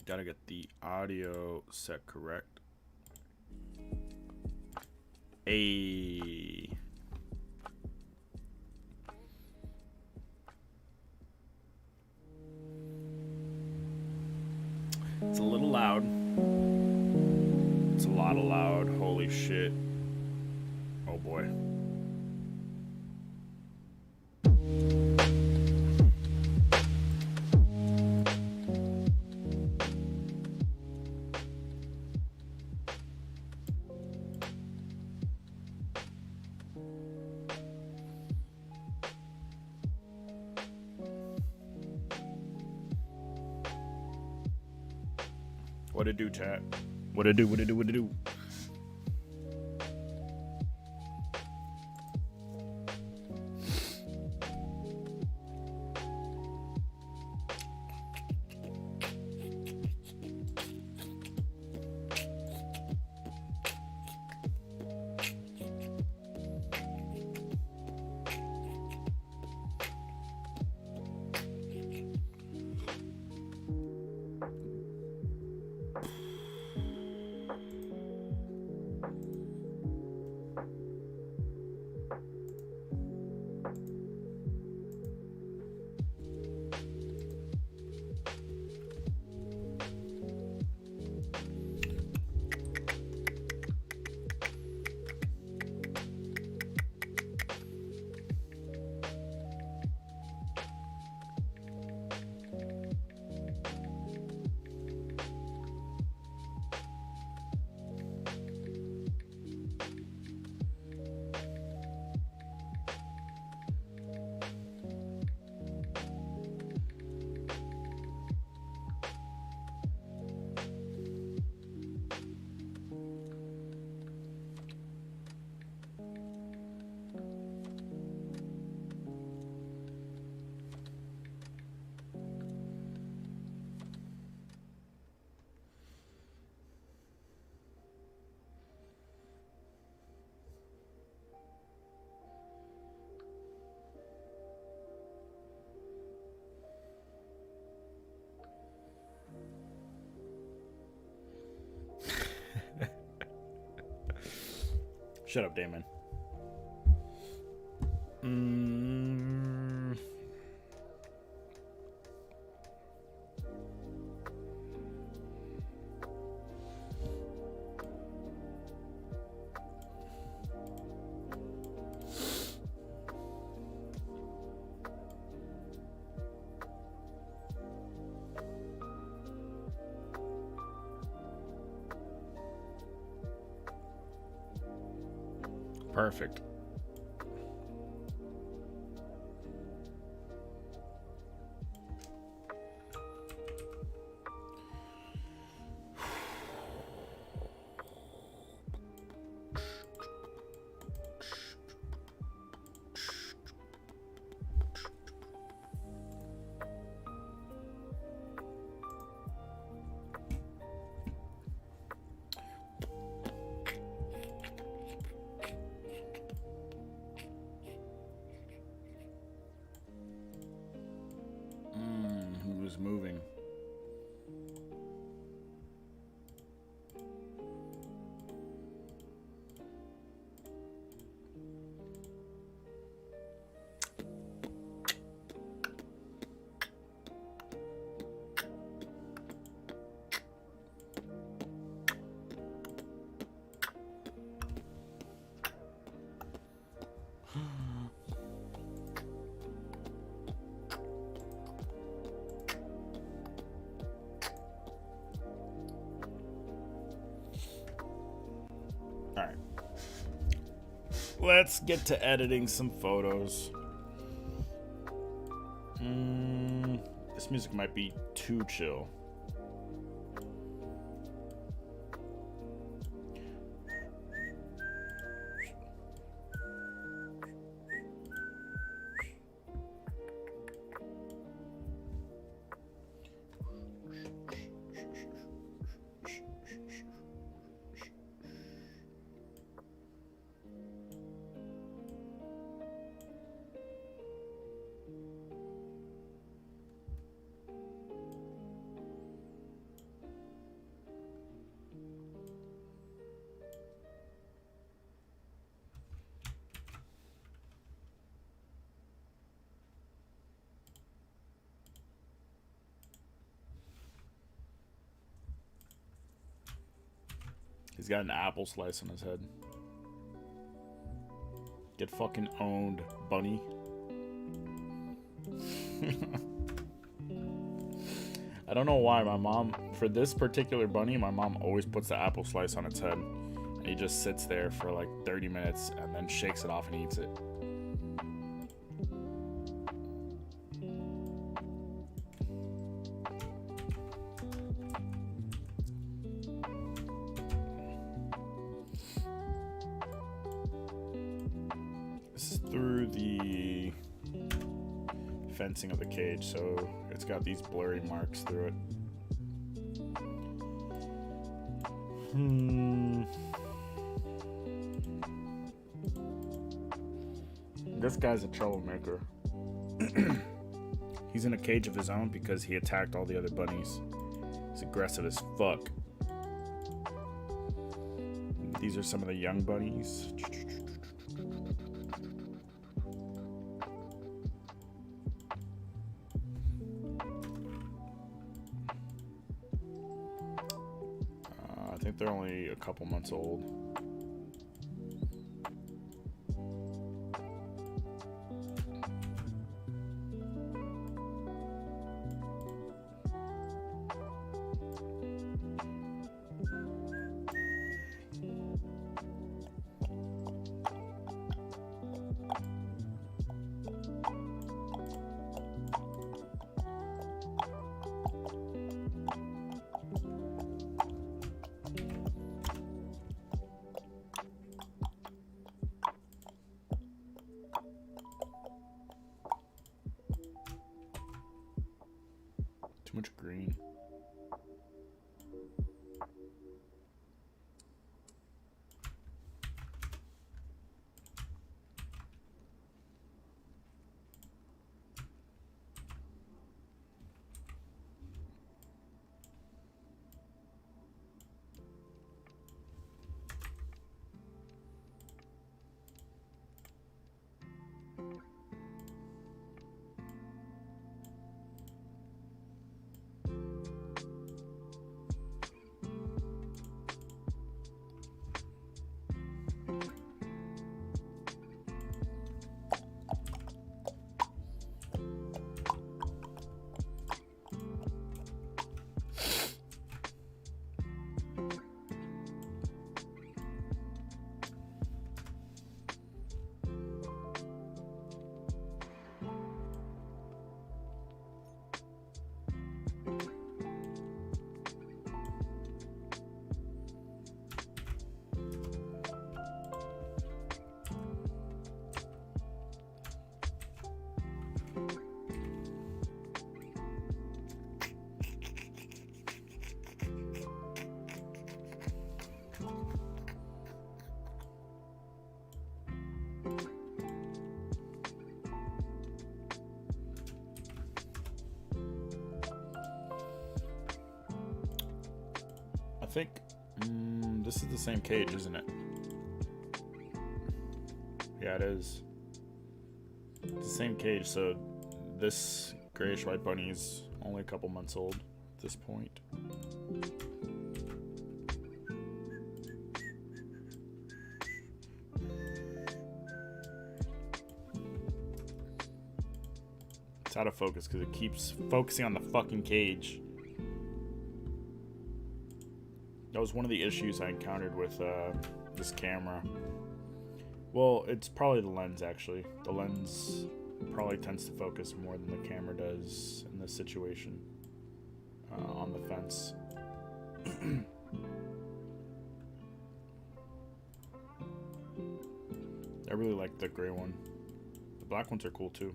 Gotta get the audio set correct. A. It's a little loud. It's a lot of loud. Holy shit. Oh boy. What it do, chat? What it do? What it do? What it do? Shut up, Damon. Perfect. Who's moving? All right. Let's get to editing some photos. This music might be too chill. He's got an apple slice on his head. Get fucking owned, bunny. I don't know why my mom, for this particular bunny, my mom always puts the apple slice on its head. And he just sits there for like 30 minutes and then shakes it off and eats it. This is through the fencing of the cage, so it's got these blurry marks through it. This guy's a troublemaker. He's in a cage of his own because he attacked all the other bunnies. He's aggressive as fuck. These are some of the young bunnies. I think they're only a couple months old. Too much green. I think this is the same cage, isn't it? Yeah, it is. It's the same cage, so this grayish white bunny is only a couple months old at this point. It's out of focus because it keeps focusing on the fucking cage. That was one of the issues I encountered with this camera. Well, it's probably the lens, actually. The lens probably tends to focus more than the camera does in this situation on the fence. I really like the gray one. The black ones are cool too.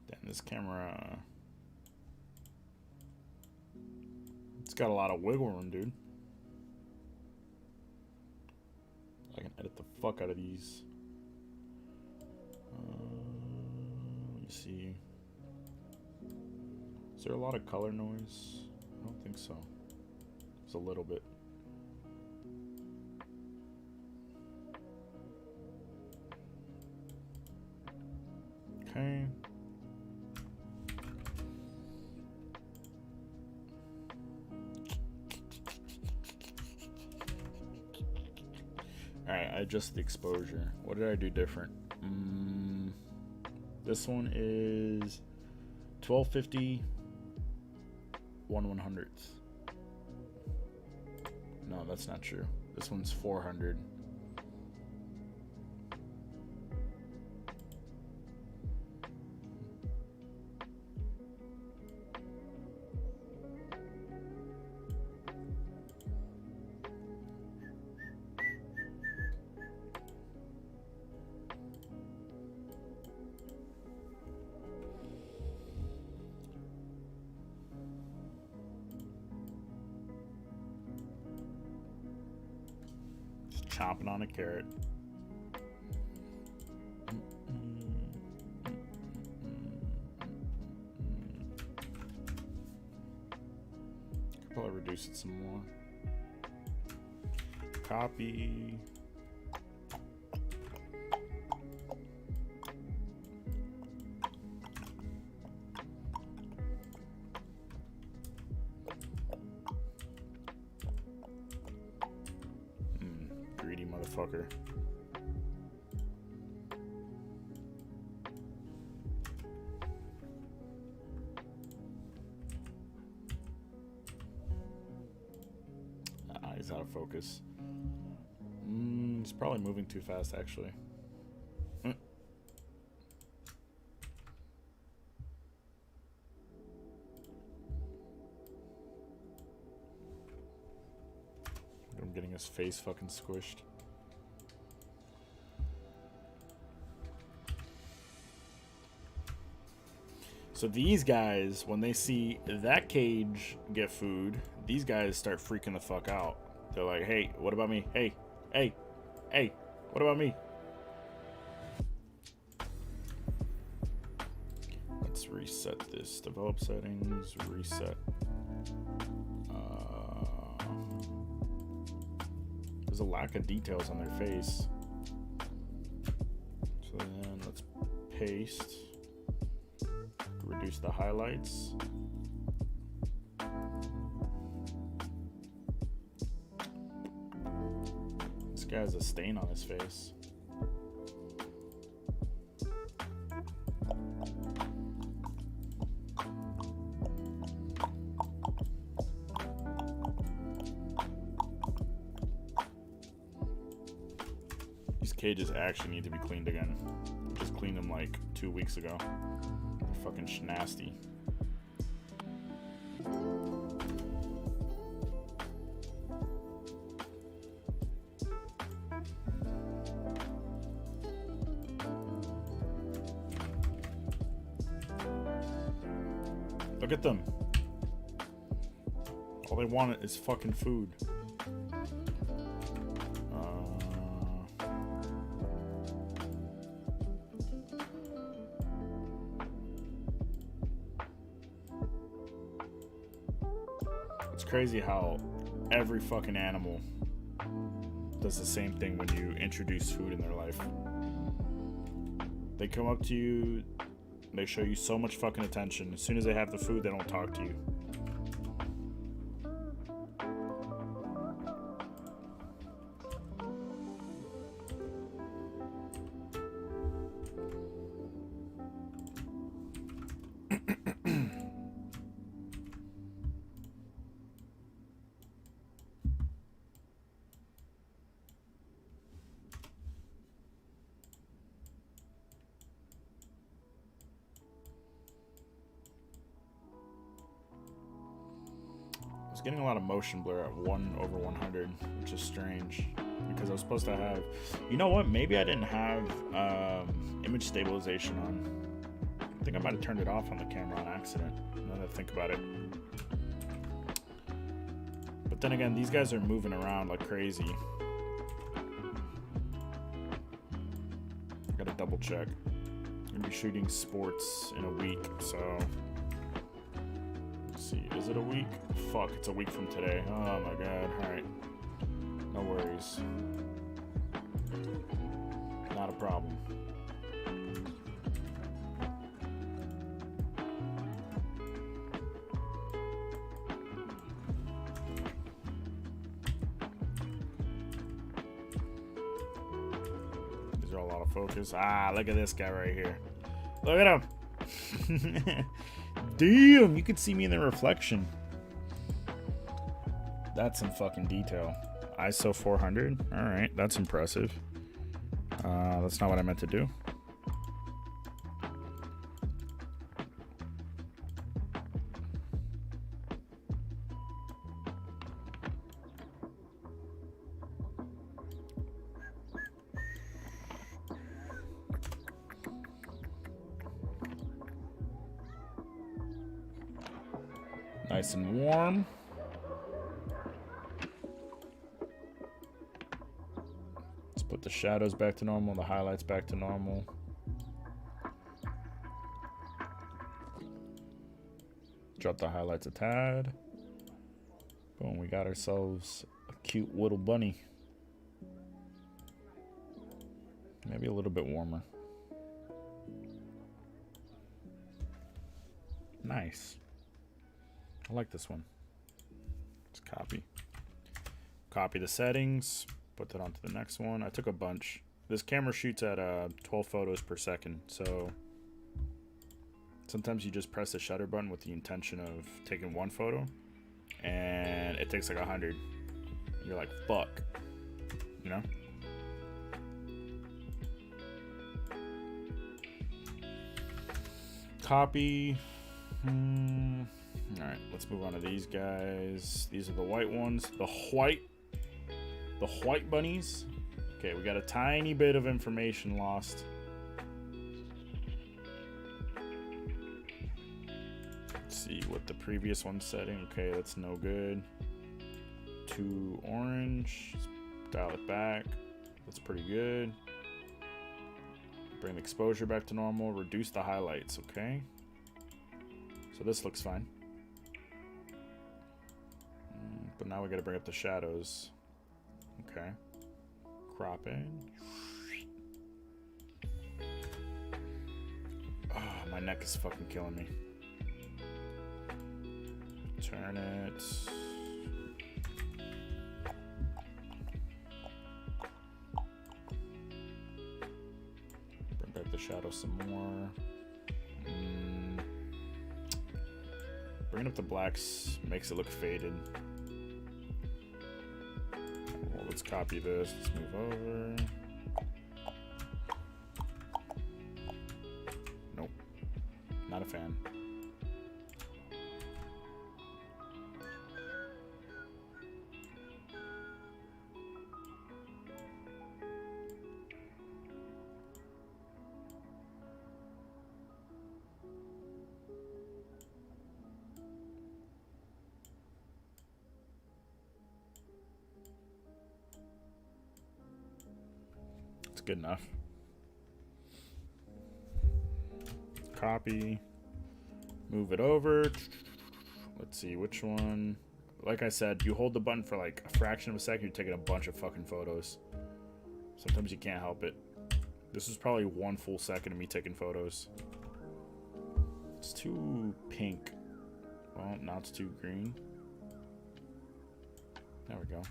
Damn, this camera... It's got a lot of wiggle room, dude. I can edit the fuck out of these. Let me see. Is there a lot of color noise? I don't think so. There's a little bit. Okay. Alright, I adjust the exposure. What did I do different? This one is 1250 1/100th. No, that's not true. This one's 400. Chomping on a carrot. Could probably reduce it some more. Copy. Greedy motherfucker. He's out of focus. He's probably moving too fast, actually. I'm getting his face fucking squished. So these guys, when they see that cage get food, these guys start freaking the fuck out. They're like, hey, what about me? Hey, hey, hey, what about me? Let's reset this. Develop settings, reset. There's a lack of details on their face. So then let's paste. Reduce the highlights. This guy has a stain on his face. These cages actually need to be cleaned again. Just cleaned them like 2 weeks ago. They're fucking nasty. Look at them. All they want is fucking food. It's crazy how every fucking animal does the same thing when you introduce food in their life. They come up to you, they show you so much fucking attention. As soon as they have the food, they don't talk to you. I was getting a lot of motion blur at 1/100, which is strange because I was supposed to have, you know what, maybe I didn't have image stabilization on. I think I might have turned it off on the camera on accident, now that I think about it. But then again, these guys are moving around like crazy. I gotta double check. I'm gonna be shooting sports in a week, so see, is it a week? Fuck, it's a week from today. Oh my god, alright. No worries. Not a problem. draw a lot of focus. Ah, look at this guy right here. Look at him. Damn, you could see me in the reflection. That's some fucking detail. ISO 400. All right, that's impressive. That's not what I meant to do. Nice and warm. Let's put the shadows back to normal, the highlights back to normal. Drop the highlights a tad. Boom, we got ourselves a cute little bunny. Maybe a little bit warmer. Nice. I like this one. Let's copy. Copy the settings. Put that onto the next one. I took a bunch. This camera shoots at 12 photos per second. So sometimes you just press the shutter button with the intention of taking one photo. And it takes like 100. You're like, fuck. You know? Copy. Alright, let's move on to these guys. These are the white ones. The white bunnies. Okay, we got a tiny bit of information lost. Let's see what the previous one's setting. Okay, that's no good. Too orange. Let's dial it back. That's pretty good. Bring the exposure back to normal. Reduce the highlights, okay? So this looks fine. But now we gotta bring up the shadows. Okay. Crop in. Oh, my neck is fucking killing me. Turn it. Bring back the shadow some more. Bringing up the blacks makes it look faded. Well, let's copy this. Let's move over. Nope. Not a fan. Good enough. Copy. Move it over. Let's see which one. Like I said, you hold the button for like a fraction of a second, you're taking a bunch of fucking photos. Sometimes you can't help it. This is probably 1 full second of me taking photos. It's too pink. Well, now it's too green. There we go.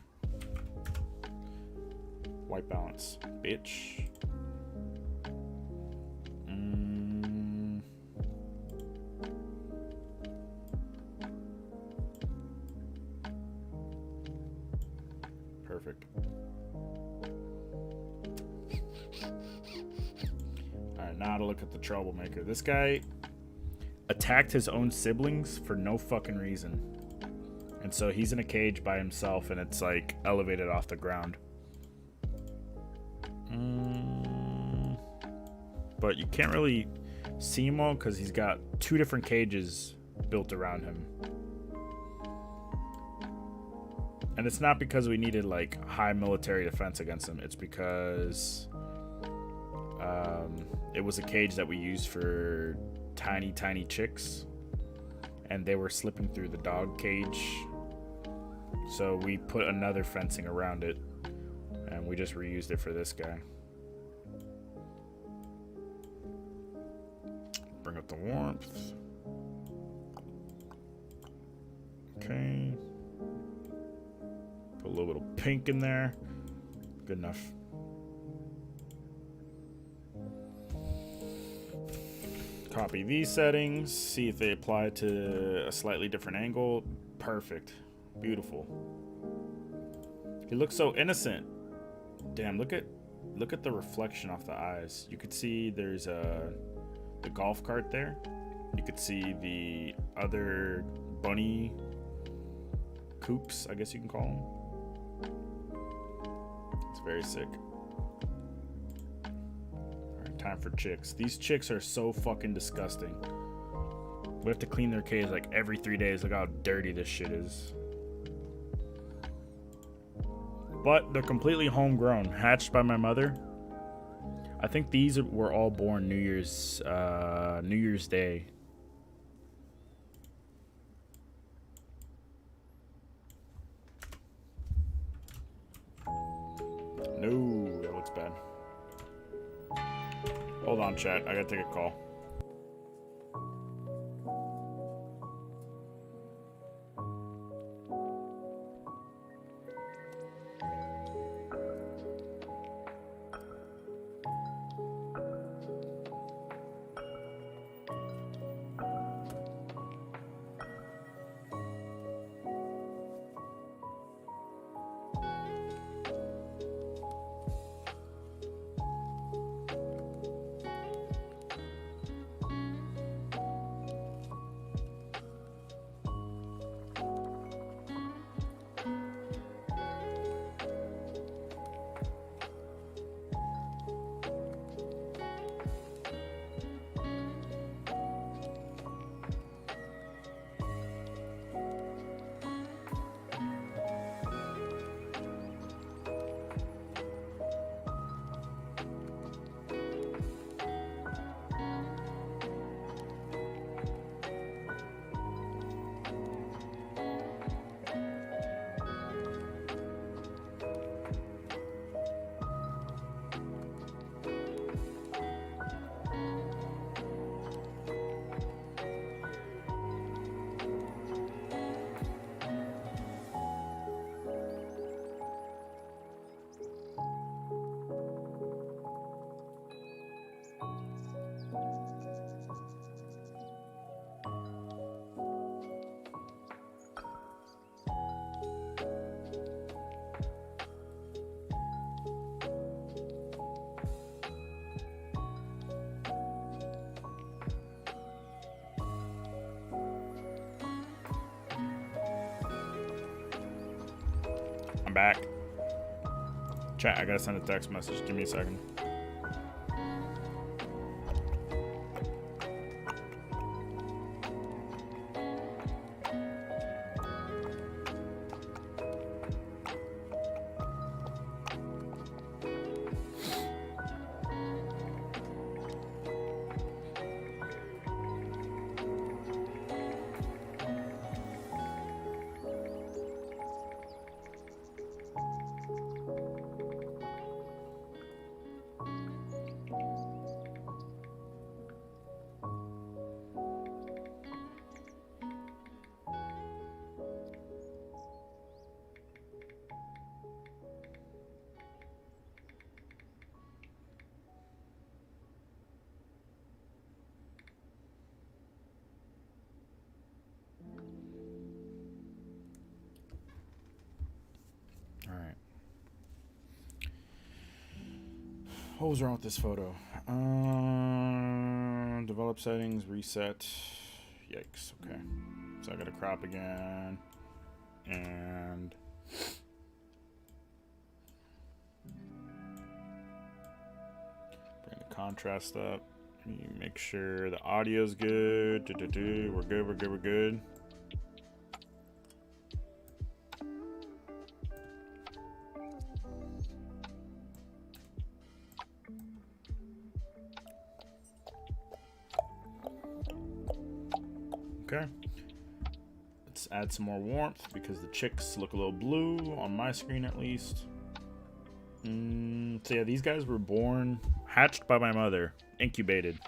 White balance, bitch. Perfect. Alright, now to look at the troublemaker. This guy attacked his own siblings for no fucking reason. And so he's in a cage by himself and it's like elevated off the ground. But you can't really see him all because he's got 2 different cages built around him. And it's not because we needed like high military defense against him. It's because it was a cage that we used for tiny chicks. And they were slipping through the dog cage. So we put another fencing around it. And we just reused it for this guy. Bring up the warmth. Okay. Put a little bit of pink in there. Good enough. Copy these settings, see if they apply to a slightly different angle. Perfect. Beautiful. He looks so innocent. Damn, look at the reflection off the eyes. You could see there's the golf cart there. You could see the other bunny coops, I guess you can call them. It's very sick. Alright, time for chicks. These chicks are so fucking disgusting. We have to clean their cage like every 3 days. Look how dirty this shit is. But they're completely homegrown, hatched by my mother. I think these were all born New Year's Day. No, that looks bad. Hold on, chat. I gotta take a call. Back. Chat, I gotta send a text message. Give me a second. What was wrong with this photo? Develop settings, reset. Yikes, okay. So I gotta crop again. And bring the contrast up. Make sure the audio's good. We're good, we're good, we're good. Okay, let's add some more warmth because the chicks look a little blue on my screen at least. So yeah, these guys were born, hatched by my mother, incubated.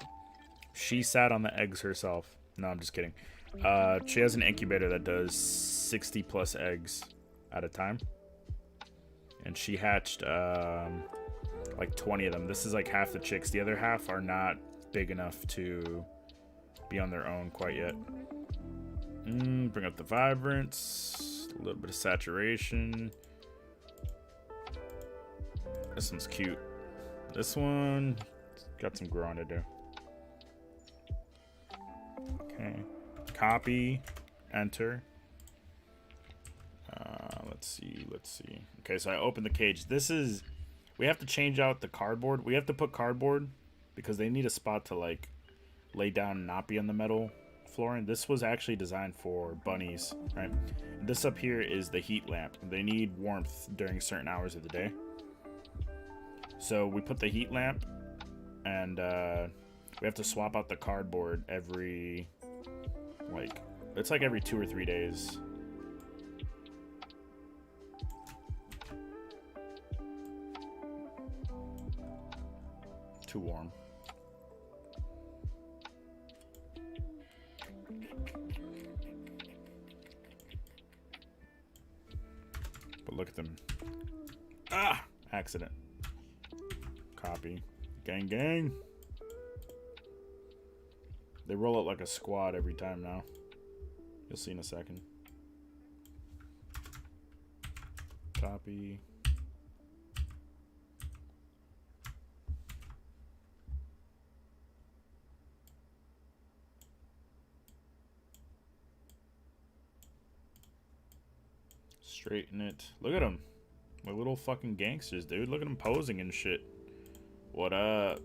She sat on the eggs herself. No, I'm just kidding. She has an incubator that does 60 plus eggs at a time. And she hatched like 20 of them. This is like half the chicks. The other half are not big enough to be on their own quite yet. Bring up the vibrance, a little bit of saturation. This one's cute. This one got some growing to do. Okay, copy, enter. Let's see. Okay, so I open the cage. We have to change out the cardboard. We have to put cardboard because they need a spot to like lay down and not be on the metal flooring. This was actually designed for bunnies, right? This up here is the heat lamp. They need warmth during certain hours of the day. So we put the heat lamp, and we have to swap out the cardboard every, it's like every 2 or 3 days. Too warm. But look at them. Ah! Accident. Copy. Gang, gang. They roll it like a squad every time now. You'll see in a second. Copy. Straighten it. Look at them. Like little fucking gangsters, dude. Look at them posing and shit. What up?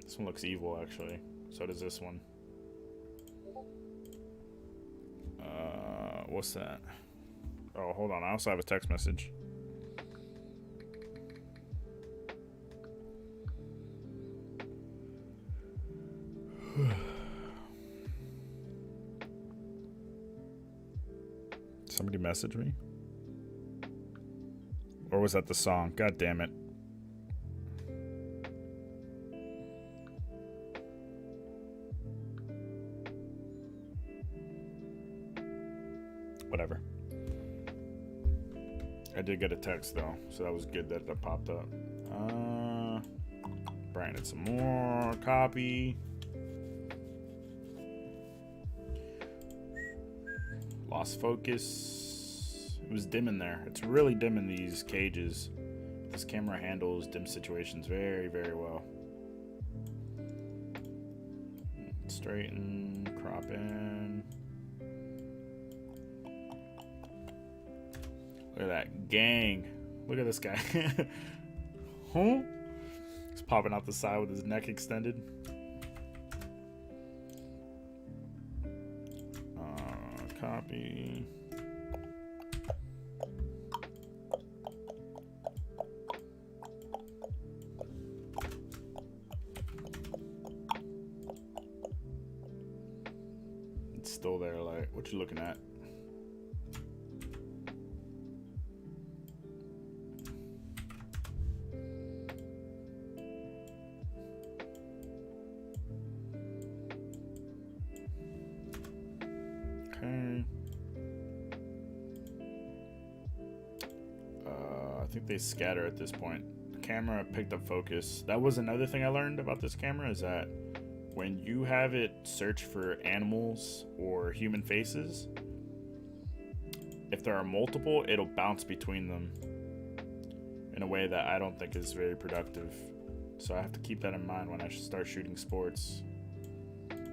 This one looks evil, actually. So does this one. What's that? Oh, hold on. I also have a text message. Somebody messaged me? Or was that the song? God damn it. Whatever. I did get a text though, so that was good that it popped up. Brighten it some more. Copy. Lost focus. It was dim in there. It's really dim in these cages. This camera handles dim situations very, very well. Straighten, crop in. Look at that gang. Look at this guy. Huh? He's popping out the side with his neck extended. Copy. It's still there, like, what you looking at? I think they scatter at this point. The camera picked up focus. That was another thing I learned about this camera, is that when you have it search for animals or human faces, if there are multiple, it'll bounce between them in a way that I don't think is very productive. So I have to keep that in mind when I start shooting sports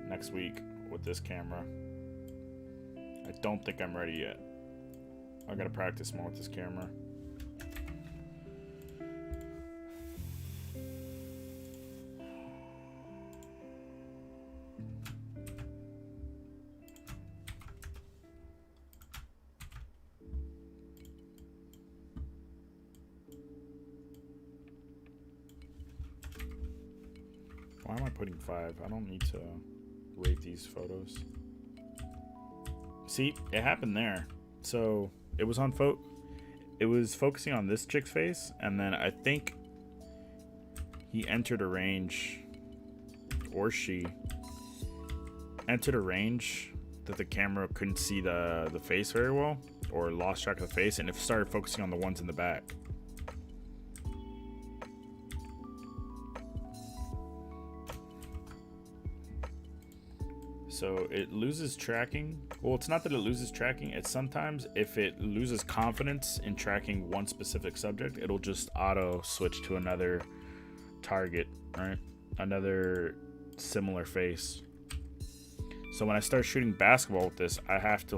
next week with this camera. I don't think I'm ready yet. I gotta practice more with this camera. Why am I putting 5? I don't need to rate these photos. See, it happened there. So it was on it was focusing on this chick's face, and then I think he entered a range, or she entered a range that the camera couldn't see the face very well, or lost track of the face, and it started focusing on the ones in the back. So it loses tracking. Well, it's not that it loses tracking. It's sometimes if it loses confidence in tracking one specific subject, it'll just auto switch to another target, right? Another similar face. So when I start shooting basketball with this, I have to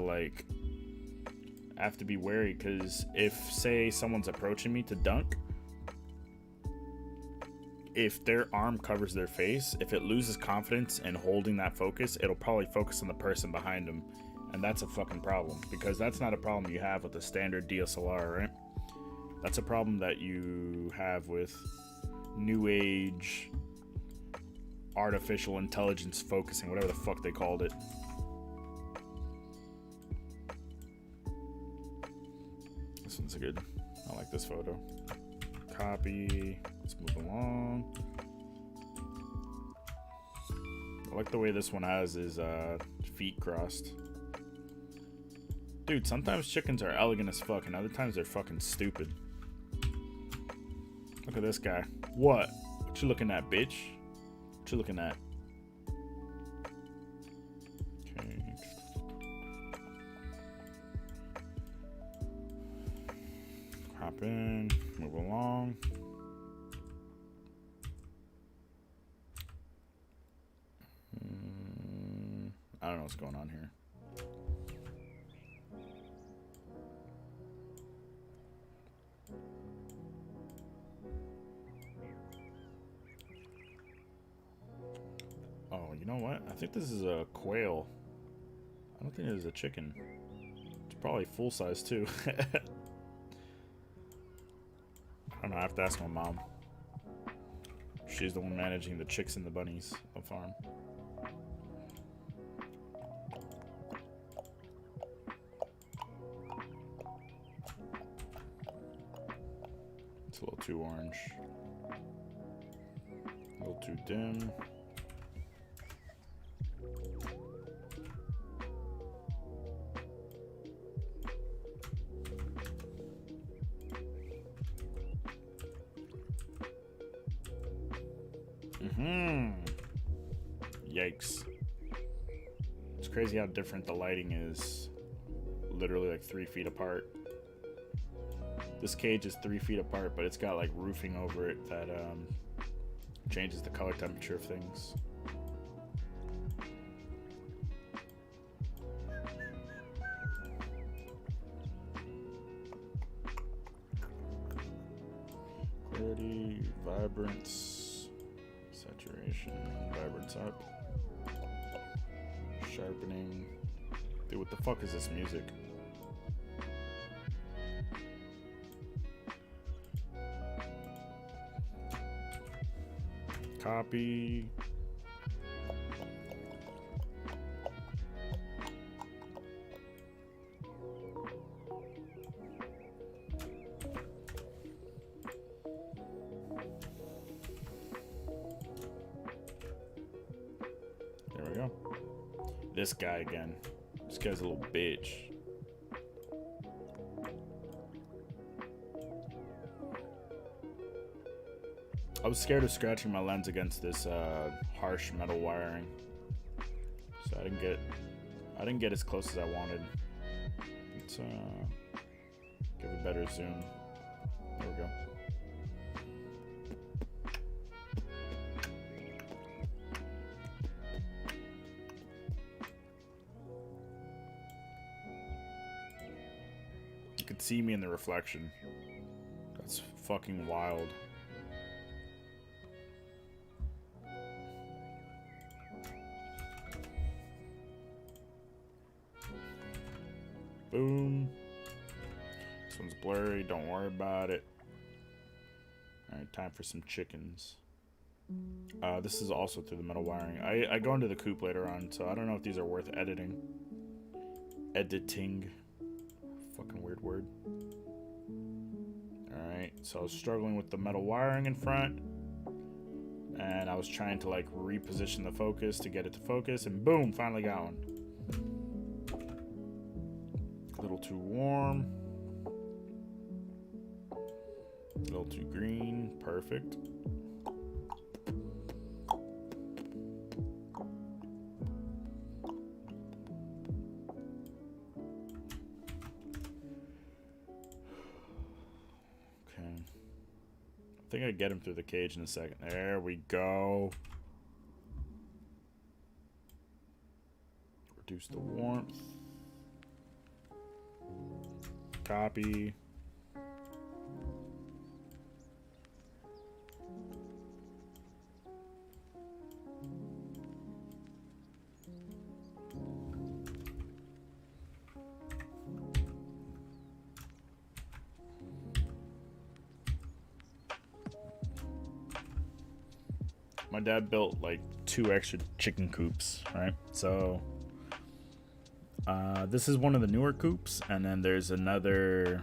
be wary, because if, say, someone's approaching me to dunk, if their arm covers their face, if it loses confidence in holding that focus, it'll probably focus on the person behind them. And that's a fucking problem, because that's not a problem you have with a standard DSLR, right? That's a problem that you have with new age artificial intelligence focusing, whatever the fuck they called it. This one's good. I like this photo. Copy. Let's move along. I like the way this one has his feet crossed. Dude, sometimes chickens are elegant as fuck, and other times they're fucking stupid. Look at this guy. What? What you looking at, bitch? What you looking at? Okay. Hop in, move along. I don't know what's going on here. Oh, you know what? I think this is a quail. I don't think it is a chicken. It's probably full size too. I don't know. I have to ask my mom. She's the one managing the chicks and the bunnies on the farm. It's a little too orange. A little too dim. Yikes. It's crazy how different the lighting is. Literally like 3 feet apart. This cage is 3 feet apart, but it's got like roofing over it that changes the color temperature of things. Clarity, vibrance, saturation, vibrance up, sharpening. Dude, what the fuck is this music? Copy. There we go. This guy again. This guy's a little bitch. I was scared of scratching my lens against this harsh metal wiring, so I didn't get as close as I wanted. Let's give a better zoom. There we go. You could see me in the reflection. That's fucking wild. Boom. This one's blurry, don't worry about it. Alright, time for some chickens. This is also through the metal wiring. I go into the coop later on, so I don't know if these are worth editing. Editing. Fucking weird word. Alright, so I was struggling with the metal wiring in front. And I was trying to like reposition the focus to get it to focus, and boom, finally got one. A little too warm. A little too green. Perfect. I think I get him through the cage in a second. There we go. Reduce the warmth. Copy. My dad built like 2 extra chicken coops, right? So this is one of the newer coops, and then there's another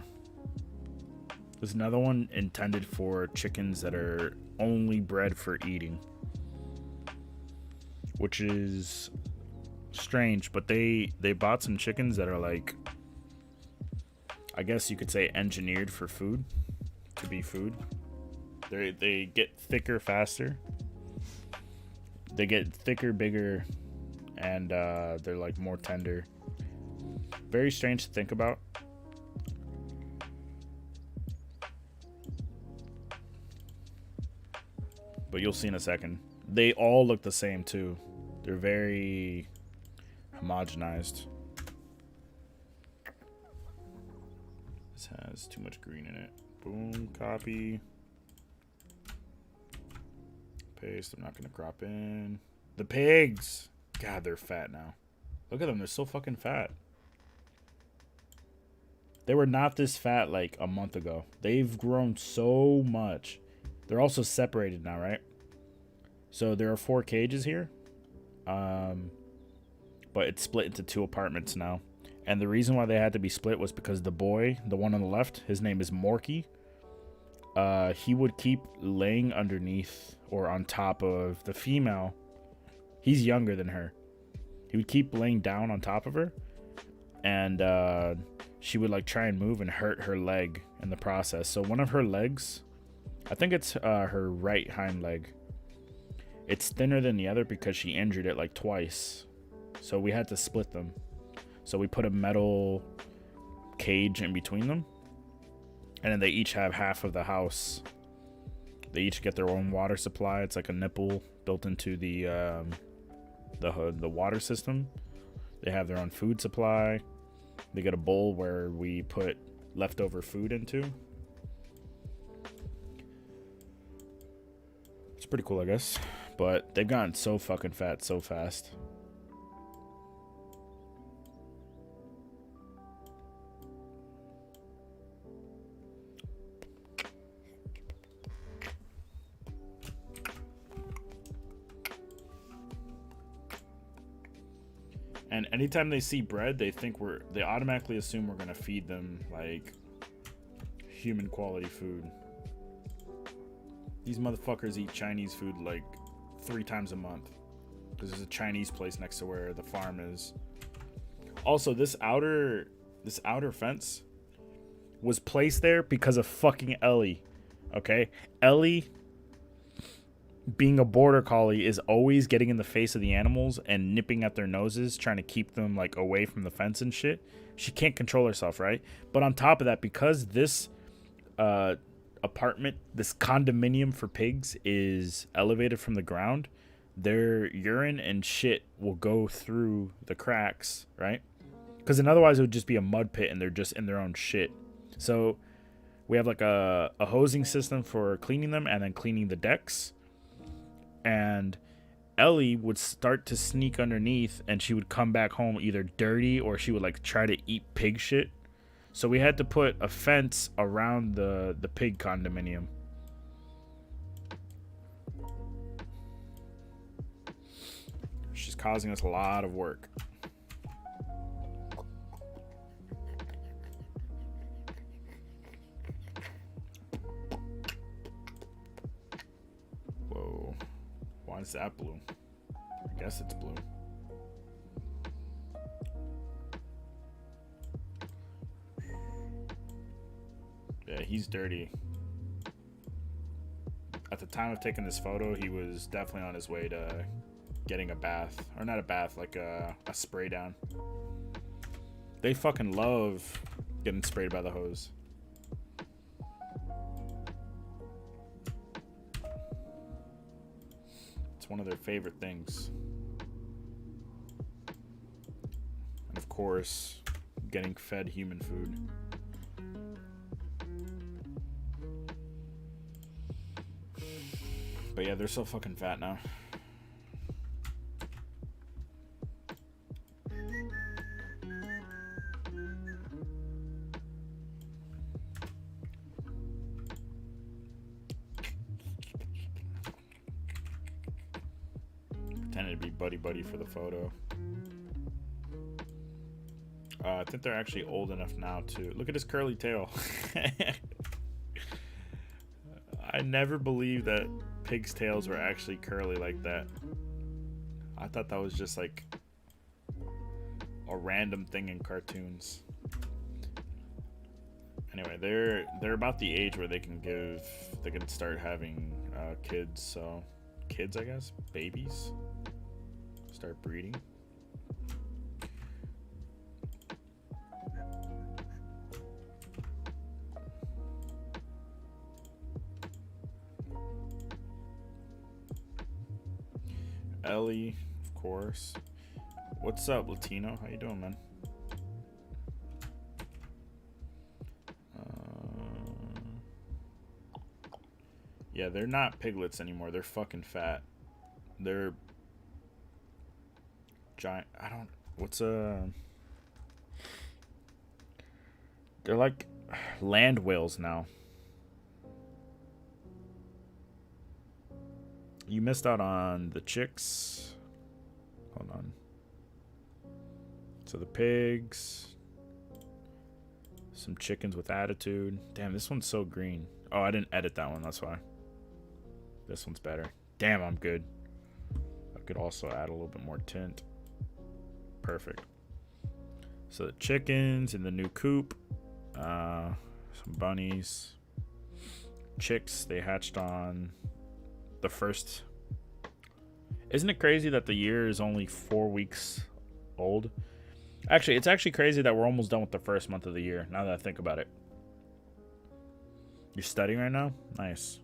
one intended for chickens that are only bred for eating, which is strange. But they bought some chickens that are like, I guess you could say, engineered for food, to be food. They get thicker faster. They get thicker, bigger, and they're like more tender. Very strange to think about. But you'll see in a second. They all look the same too. They're very homogenized. This has too much green in it. Boom, copy. Paste. I'm not gonna crop in. The pigs! God, they're fat now. Look at them, they're so fucking fat. They were not this fat like a month ago. They've grown so much. They're also separated now, right? So there are 4 cages here. But it's split into 2 apartments now. And the reason why they had to be split was because the boy, the one on the left, his name is Morky. He would keep laying underneath or on top of the female. He's younger than her. He would keep laying down on top of her. And she would like try and move and hurt her leg in the process. So one of her legs, I think it's her right hind leg, it's thinner than the other because she injured it like twice. So we had to split them. So we put a metal cage in between them. And then they each have half of the house. They each get their own water supply. It's like a nipple built into the water system. They have their own food supply. They get a bowl where we put leftover food into. It's pretty cool, I guess. But they've gotten so fucking fat so fast. And anytime they see bread, they automatically assume we're gonna feed them like human quality food. These motherfuckers eat Chinese food like 3 times a month because there's a Chinese place next to where the farm is. Also, this outer fence was placed there because of fucking Ellie. Okay, Ellie, being a border collie, is always getting in the face of the animals and nipping at their noses, trying to keep them like away from the fence and shit. She can't control herself, right? But on top of that, because this apartment, this condominium for pigs is elevated from the ground, their urine and shit will go through the cracks, right? Because otherwise it would just be a mud pit and they're just in their own shit. So we have like a hosing system for cleaning them and then cleaning the decks. And Ellie would start to sneak underneath and she would come back home either dirty or she would like try to eat pig shit. So we had to put a fence around the pig condominium. She's causing us a lot of work. Whoa. Why is that blue? I guess it's blue. Yeah, he's dirty. At the time of taking this photo, he was definitely on his way to getting a bath. Or not a bath, like a spray down. They fucking love getting sprayed by the hose. It's one of their favorite things. And of course, getting fed human food. But yeah, they're so fucking fat now. Pretending to be buddy for the photo. I think they're actually old enough now to look at his curly tail. I never believed that pigs' tails were actually curly like that. I thought that was just like a random thing in cartoons. Anyway, they're about the age where they can start having kids. So kids, I guess, babies, start breeding. Ellie, of course. What's up, Latino? How you doing, man? Yeah, they're not piglets anymore. They're fucking fat. They're giant. I don't. What's They're like land whales now. You missed out on the chicks. Hold on. So the pigs. Some chickens with attitude. Damn, this one's so green. Oh, I didn't edit that one. That's why. This one's better. Damn, I'm good. I could also add a little bit more tint. Perfect. So the chickens in the new coop. Some bunnies. Chicks, they hatched on the first. Isn't it crazy that the year is only 4 weeks old? Actually, it's actually crazy that we're almost done with the first month of the year, now that I think about it. You're studying right now? Nice.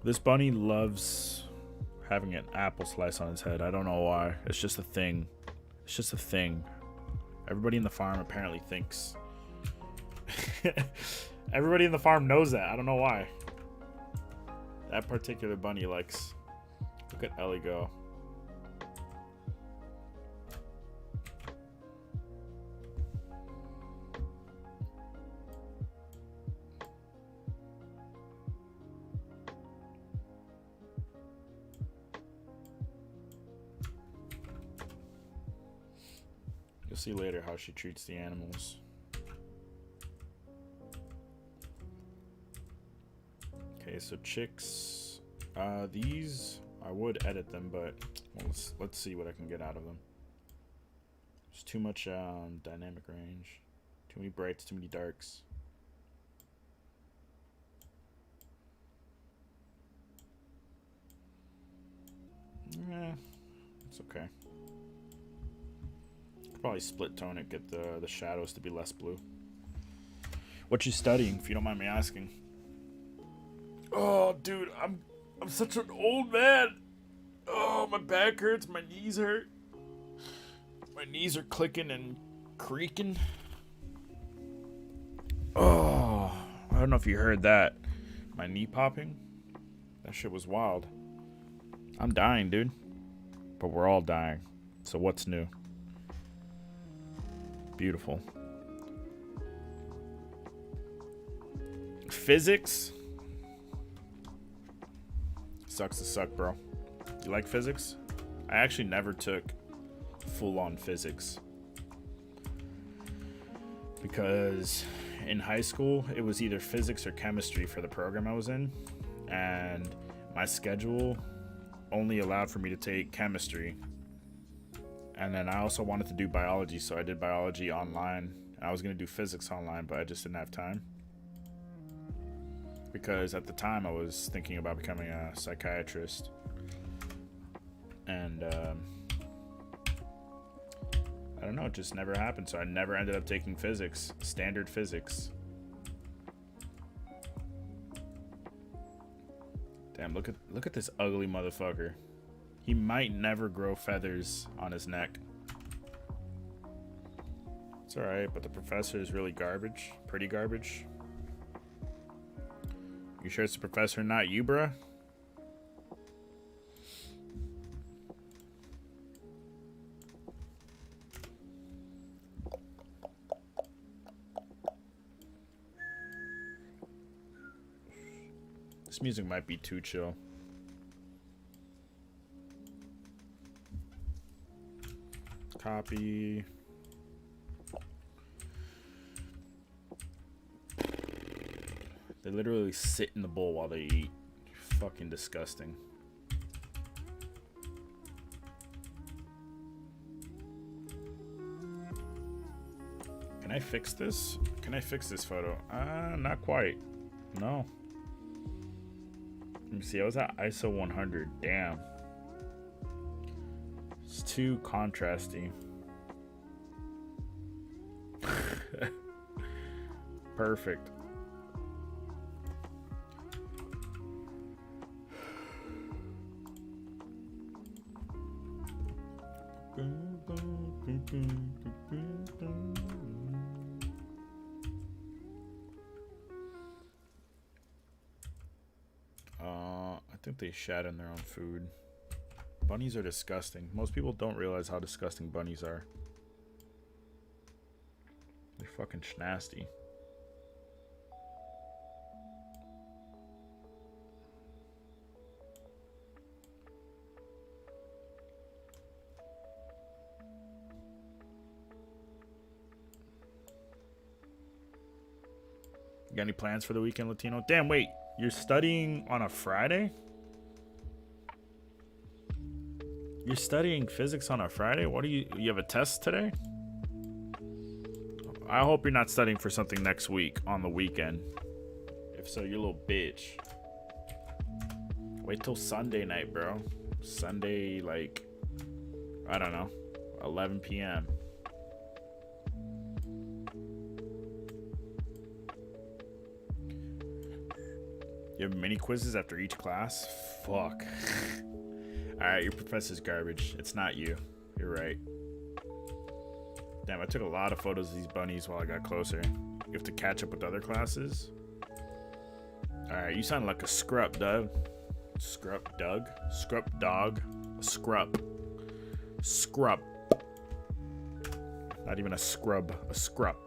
This bunny loves having an apple slice on his head. I don't know why. It's just a thing. It's just a thing. Everybody in the farm apparently thinks. Everybody in the farm knows that. I don't know why. That particular bunny likes. Look at Ellie go. You'll see later how she treats the animals. Okay, so chicks. These, I would edit them, but well, let's see what I can get out of them. There's too much dynamic range. Too many brights, too many darks. Yeah, it's okay. Probably split tone it, get the shadows to be less blue. What you studying, if you don't mind me asking? Oh, dude, I'm such an old man. Oh, my back hurts, my knees hurt. My knees are clicking and creaking. Oh, I don't know if you heard that. My knee popping. That shit was wild. I'm dying, dude. But we're all dying. So what's new? Beautiful. Physics sucks to suck, bro. You like physics? I actually never took full-on physics because in high school it was either physics or chemistry for the program I was in, and my schedule only allowed for me to take chemistry. And then I also wanted to do biology, so I did biology online. I was going to do physics online, but I just didn't have time. because at the time I was thinking about becoming a psychiatrist, and I don't know, it just never happened. So I never ended up taking physics, standard physics. Damn, look at this ugly motherfucker. He might never grow feathers on his neck. It's alright, but the professor is really garbage. Pretty garbage. You sure it's the professor, not you, bruh? This music might be too chill. Copy. They literally sit in the bowl while they eat. Fucking disgusting. Can I fix this? Can I fix this photo? Not quite. No. Let me see. I was at ISO 100. Damn. It's too contrasty. Perfect. I think they shat in their own food. Bunnies are disgusting. Most people don't realize how disgusting bunnies are. They're fucking nasty. You got any plans for the weekend, Latino? Damn, wait. You're studying on a Friday? You're studying physics on a Friday? What do you have a test today? I hope you're not studying for something next week on the weekend. If so, you're a little bitch. Wait till Sunday night, bro. Sunday, like, I don't know, 11 p.m. You have mini quizzes after each class? Fuck. Alright, your professor's garbage. It's not you. You're right. Damn, I took a lot of photos of these bunnies while I got closer. You have to catch up with other classes? Alright, you sound like a scrup, Doug. Scrup, Doug? Scrup, dog? A scrup. Scrup. Not even a scrub. A scrup.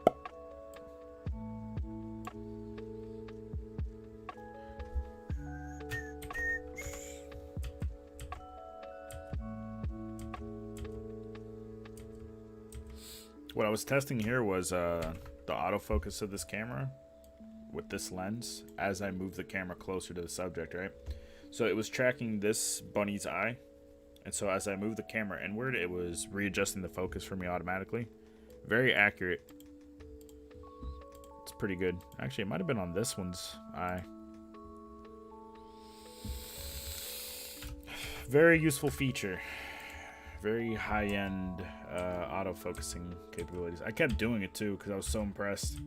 What I was testing here was the autofocus of this camera with this lens as I move the camera closer to the subject, right? So it was tracking this bunny's eye, and so as I moved the camera inward, it was readjusting the focus for me automatically. Very accurate. It's pretty good. Actually, it might have been on this one's eye. Very useful feature. Very high-end auto-focusing capabilities. I kept doing it too because I was so impressed.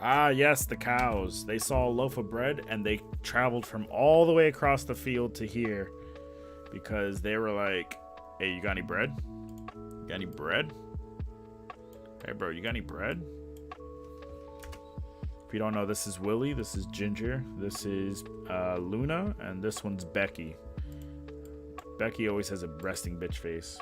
Ah, yes, the cows. They saw a loaf of bread and they traveled from all the way across the field to here because they were like, hey, you got any bread? You got any bread? Hey, bro, you got any bread? If you don't know, this is Willie, this is Ginger, this is Luna, and this one's Becky. Becky always has a resting bitch face.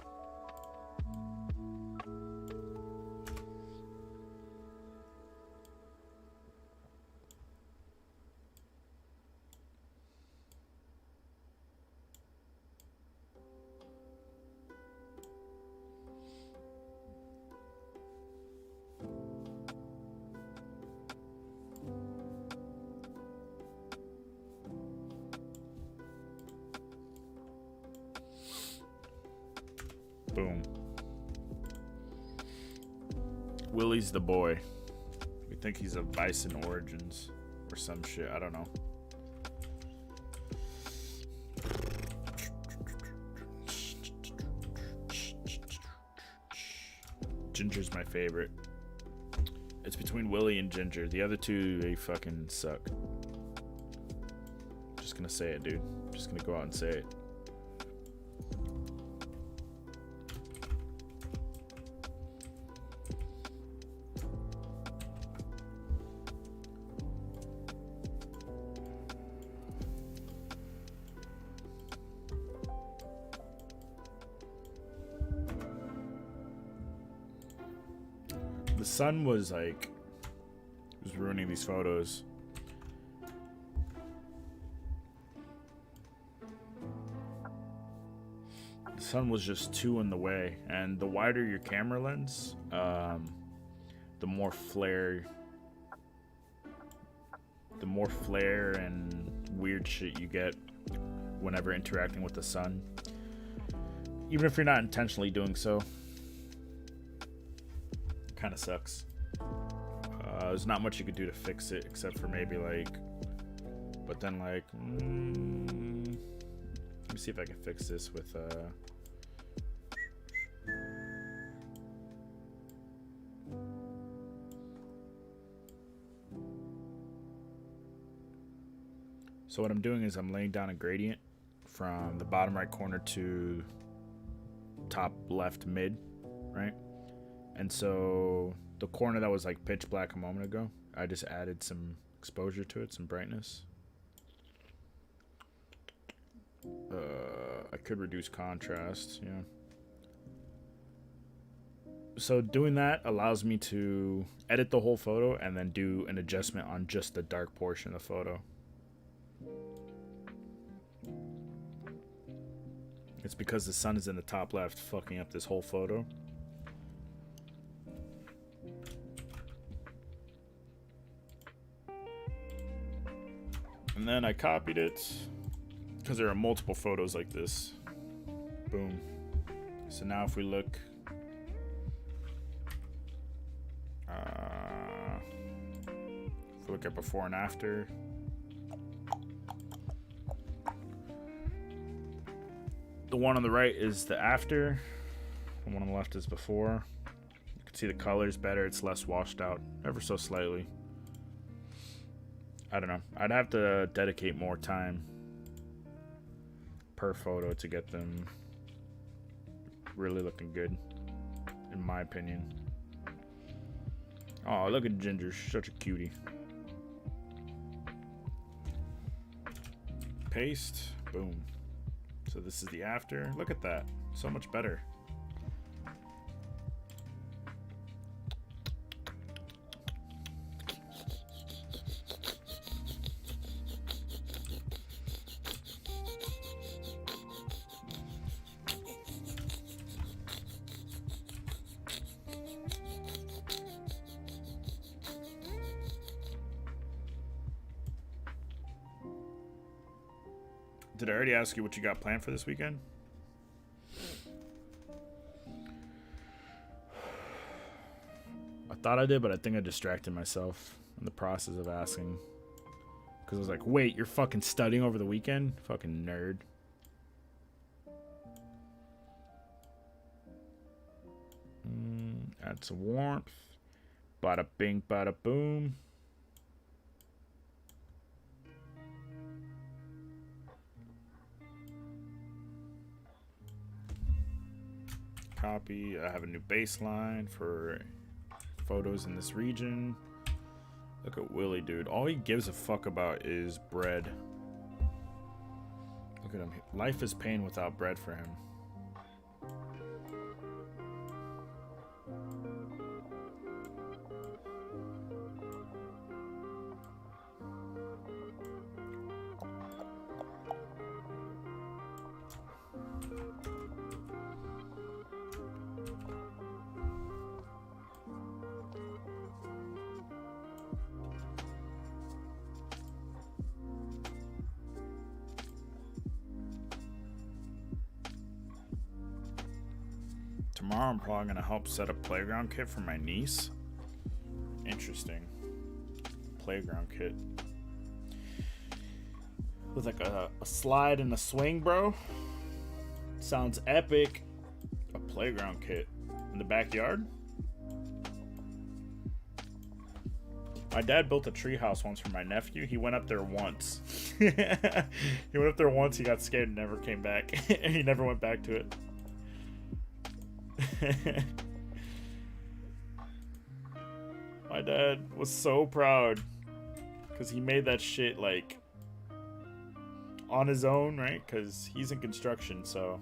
Boom. Willie's the boy. We think he's of Bison origins or some shit. I don't know. Ginger's my favorite. It's between Willie and Ginger. The other two, they fucking suck. Just gonna say it, dude. Just gonna go out and say it. The sun was like, was ruining these photos. The sun was just too in the way, and the wider your camera lens, the more flare and weird shit you get whenever interacting with the sun, even if you're not intentionally doing so. Kind of sucks. There's not much you could do to fix it except for maybe like, but then like, let me see if I can fix this with so what I'm doing is I'm laying down a gradient from the bottom right corner to top left mid, right? And so the corner that was like pitch black a moment ago, I just added some exposure to it, some brightness. I could reduce contrast, yeah. So doing that allows me to edit the whole photo and then do an adjustment on just the dark portion of the photo. It's because the sun is in the top left, fucking up this whole photo. And then I copied it because there are multiple photos like this. Boom. So now if we look, at before and after, the one on the right is the after, the one on the left is before. You can see the colors better, it's less washed out, ever so slightly. I don't know. I'd have to dedicate more time per photo to get them really looking good, in my opinion. Oh, look at Ginger. Such a cutie. Paste. Boom. So this is the after. Look at that. So much better. Did I already ask you what you got planned for this weekend? I thought I did, but I think I distracted myself in the process of asking. Because I was like, wait, you're fucking studying over the weekend? Fucking nerd. Add some warmth. Bada bing, bada boom. Copy. I have a new baseline for photos in this region. Look at Willie, dude. All he gives a fuck about is bread. Look at him. Life is pain without bread for him. Tomorrow I'm probably going to help set a playground kit for my niece. Interesting. playground kit. With like a slide and a swing, bro. Sounds epic. A playground kit in the backyard. My dad built a treehouse once for my nephew. He went up there once. He went up there once. He got scared and never came back. He never went back to it. My dad was so proud because he made that shit like on his own, right? Because he's in construction, so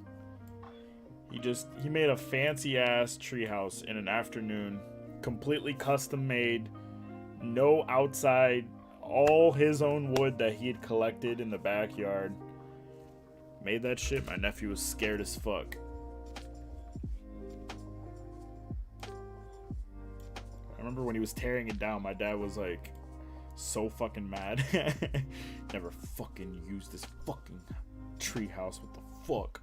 he made a fancy ass treehouse in an afternoon, completely custom made. No outside, all his own wood that he had collected in the backyard. Made that shit. My nephew was scared as fuck. I remember when he was tearing it down, my dad was like so fucking mad. Never fucking use this fucking treehouse. What the fuck?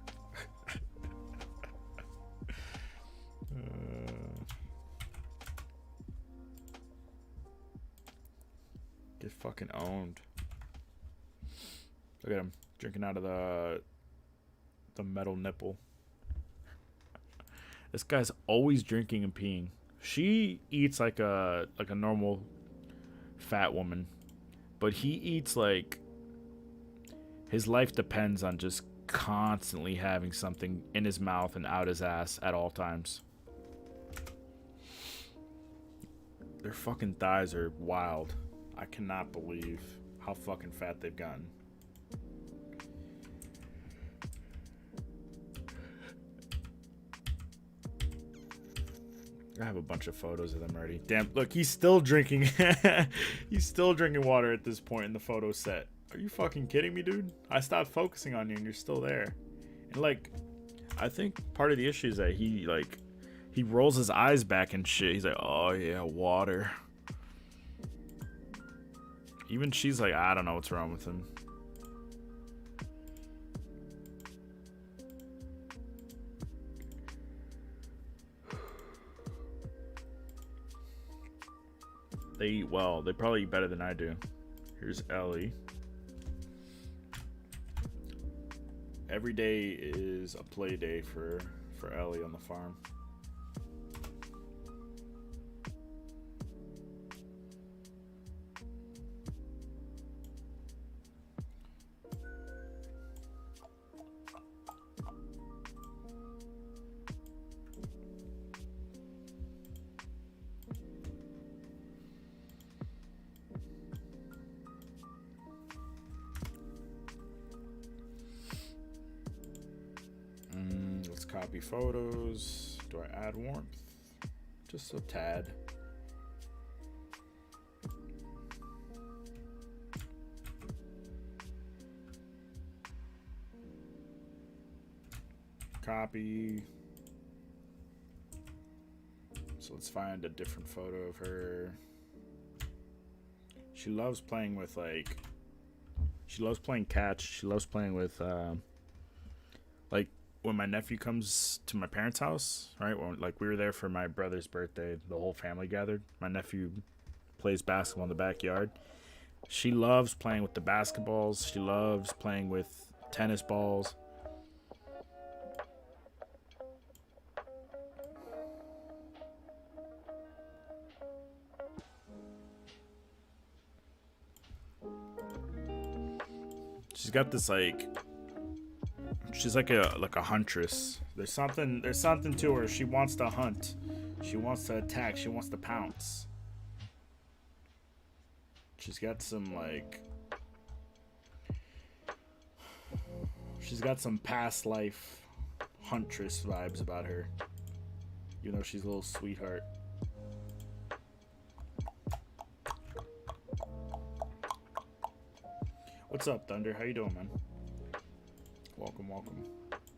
Get fucking owned. Look at him drinking out of the metal nipple. This guy's always drinking and peeing. She eats like a normal fat woman, but he eats like his life depends on just constantly having something in his mouth and out his ass at all times. Their fucking thighs are wild. I cannot believe how fucking fat they've gotten. I have a bunch of photos of them already. Damn, look, he's still drinking. He's still drinking water at this point in the photo set. Are you fucking kidding me, dude? I stopped focusing on you and you're still there. And like, I think part of the issue is that he rolls his eyes back and shit. He's like, oh yeah, water. Even she's like, I don't know what's wrong with him. They eat well. They probably eat better than I do. Here's Ellie. Every day is a play day for Ellie on the farm. Copy photos. Do I add warmth? Just a tad. Copy. So let's find a different photo of her. She loves playing with like. She loves playing catch. She loves playing with like. When my nephew comes to my parents' house, right? When, like, we were there for my brother's birthday, the whole family gathered. My nephew plays basketball in the backyard. She loves playing with the basketballs. She loves playing with tennis balls. She's got this like. She's like a huntress. There's something to her. She wants to hunt. She wants to attack. She wants to pounce. She's got some like. She's got some past life huntress vibes about her. You know, she's a little sweetheart. What's up, Thunder? How you doing, man? Welcome, welcome.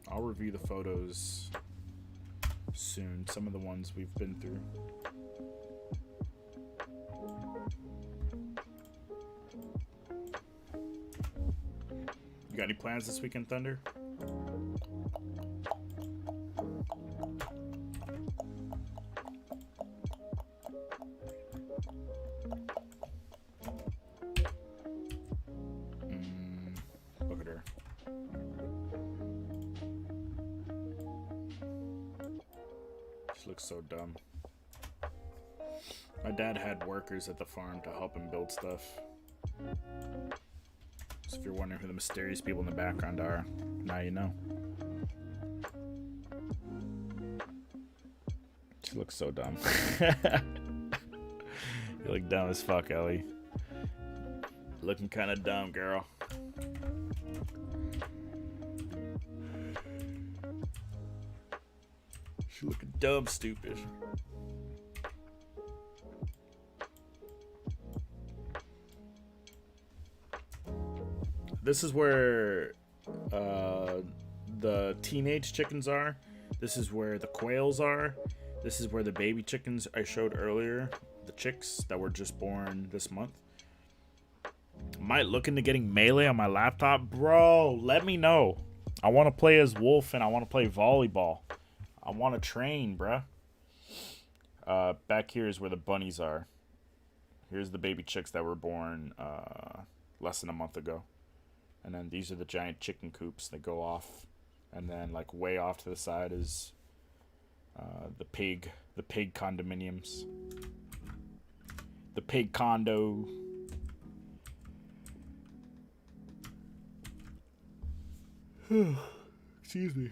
I'll review the photos soon. Some of the ones we've been through. You got any plans this weekend, Thunder? She looks so dumb. My dad had workers at the farm to help him build stuff. So if you're wondering who the mysterious people in the background are, now you know. She looks so dumb. You look dumb as fuck, Ellie. Looking kind of dumb, girl. She looking dumb, stupid. This is where the teenage chickens are. This is where the quails are. This is where the baby chickens I showed earlier, the chicks that were just born this month. Am I looking to getting Melee on my laptop? Bro, let me know. I want to play as Wolf and I want to play volleyball. I want to train, bruh. Back here is where the bunnies are. Here's the baby chicks that were born less than a month ago. And then these are the giant chicken coops that go off. And then like way off to the side is the pig condominiums. The pig condo. Excuse me.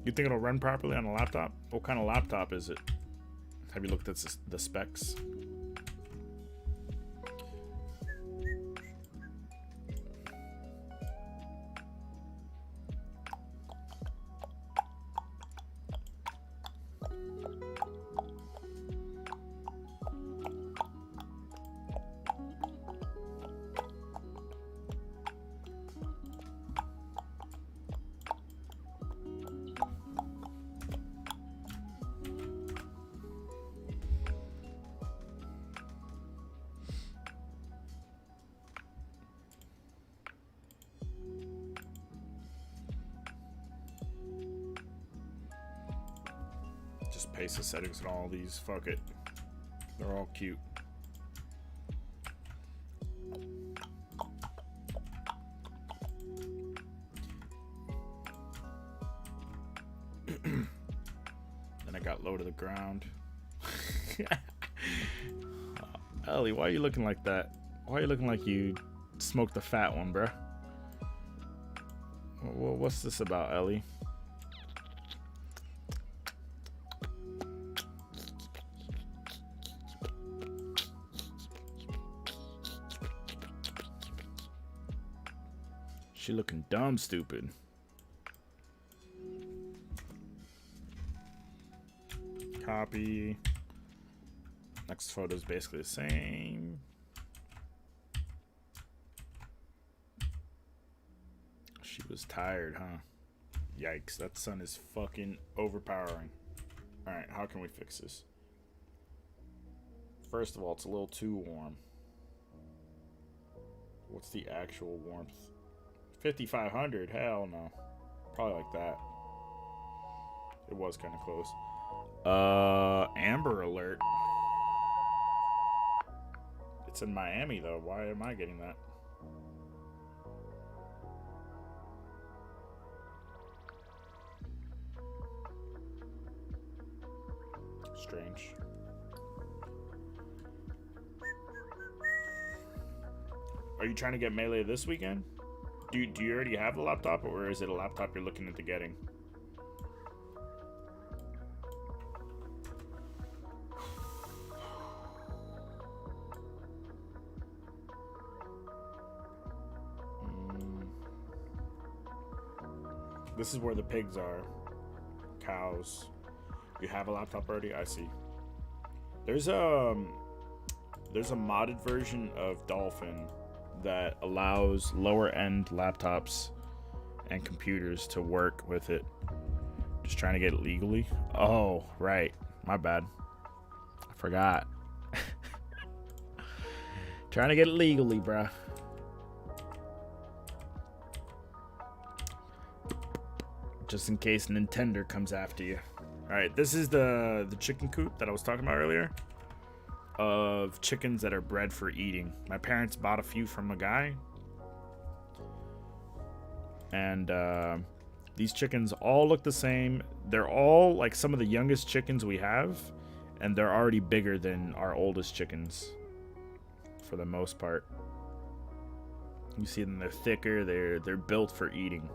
You think it'll run properly on a laptop? What kind of laptop is it? Have you looked at the specs? Just paste the settings on all these. Fuck it. They're all cute. Then I got low to the ground. Ellie, why are you looking like that? Why are you looking like you smoked the fat one, bruh? What's this about, Ellie? She looking dumb stupid. Copy. Next photo is basically the same. She was tired, huh? Yikes, that sun is fucking overpowering. Alright, how can we fix this? First of all, it's a little too warm. What's the actual warmth? 5,500? Hell no. Probably like that. It was kind of close. Amber Alert. It's in Miami though. Why am I getting that? Strange. Are you trying to get Melee this weekend? Do you already have the laptop, or is it a laptop you're looking into getting? This is where the pigs are. Cows. You have a laptop already? I see. There's a modded version of Dolphin that allows lower end laptops and computers to work with it. Just trying to get it legally. Oh, right. My bad. I forgot. Trying to get it legally, bruh. just in case Nintendo comes after you. All right, this is the chicken coop that I was talking about earlier, of chickens that are bred for eating. My parents bought a few from a guy, and these chickens all look the same. They're all like some of the youngest chickens we have, and they're already bigger than our oldest chickens for the most part. You see them, they're thicker, they're built for eating.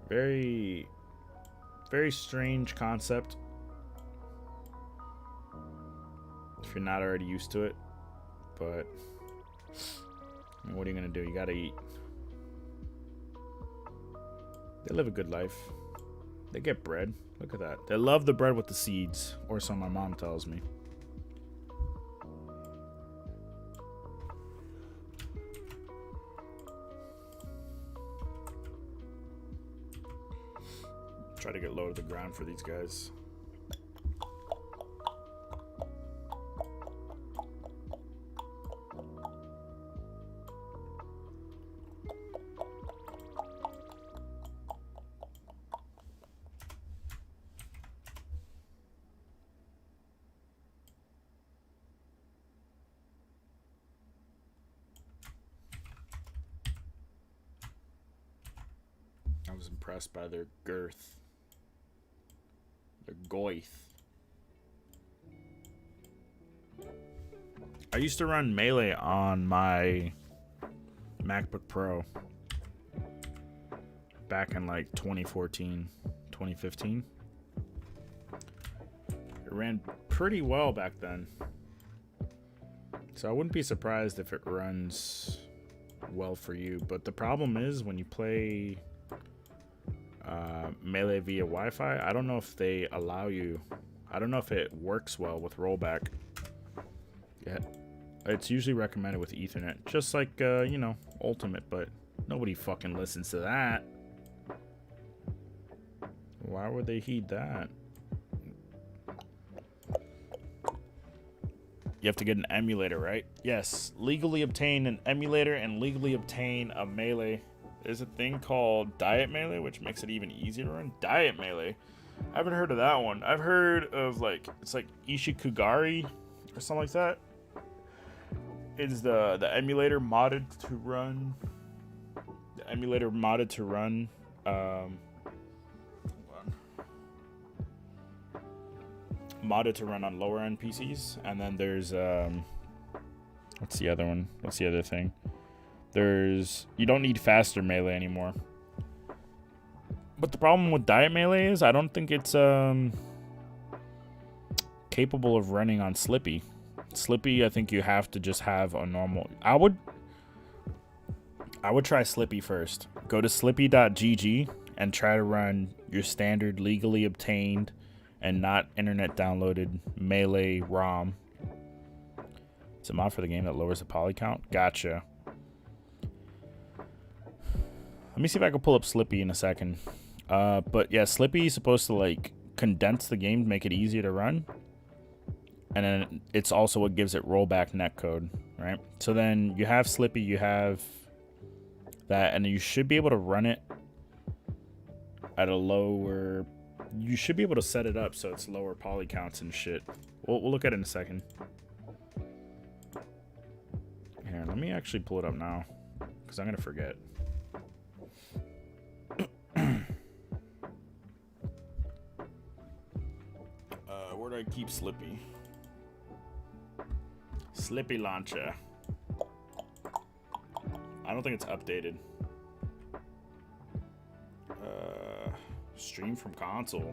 Very, very strange concept if you're not already used to it, but what are you gonna do? You gotta eat. They live a good life. They get bread. Look at that. They love the bread with the seeds, or so my mom tells me. Try to get low to the ground for these guys. I was impressed by their girth. Their goith. I used to run Melee on my MacBook Pro back in like 2014, 2015. It ran pretty well back then. So I wouldn't be surprised if it runs well for you. But the problem is when you play Melee via Wi-Fi, I don't know if they allow you. I don't know if it works well with rollback. Yeah, it's usually recommended with Ethernet, just like you know, Ultimate, but nobody fucking listens to that. Why would they heed that? You have to get an emulator, right? Yes, legally obtain an emulator and legally obtain a Melee. There's a thing called Diet Melee, which makes it even easier to run. Diet Melee. I haven't heard of that one. I've heard of like, it's like Ishikugari or something like that. Is the emulator modded to run? The emulator modded to run. Modded to run on lower end PCs, and then there's what's the other one? What's the other thing? There's, you don't need faster Melee anymore. But the problem with Diet Melee is I don't think it's capable of running on Slippy. Slippy, I think you have to just have a normal. I would try Slippy first. Go to slippy.gg and try to run your standard legally obtained and not internet downloaded Melee ROM. It's a mod for the game that lowers the poly count. Gotcha. Let me see if I can pull up Slippy in a second. But yeah, Slippy is supposed to like condense the game to make it easier to run. And then it's also what gives it rollback netcode, right? So then you have Slippy, you have that, and you should be able to run it at a lower. You should be able to set it up so it's lower poly counts and shit. We'll look at it in a second. Here, let me actually pull it up now, because I'm gonna forget. Where do I keep Slippy? Slippy launcher. I don't think it's updated. Stream from console.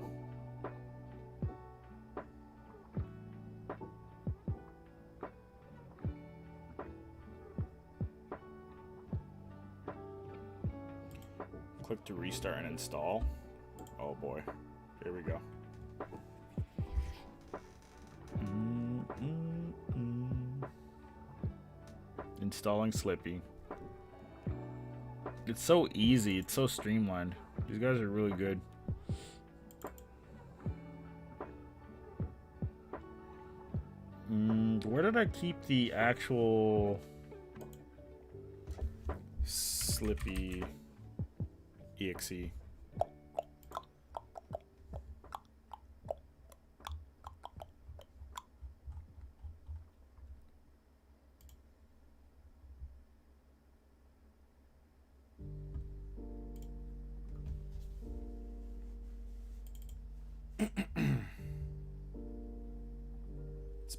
Click to restart and install. Oh boy. Here we go. Installing Slippy. It's so easy. It's so streamlined. These guys are really good. Where did I keep the actual Slippy exe?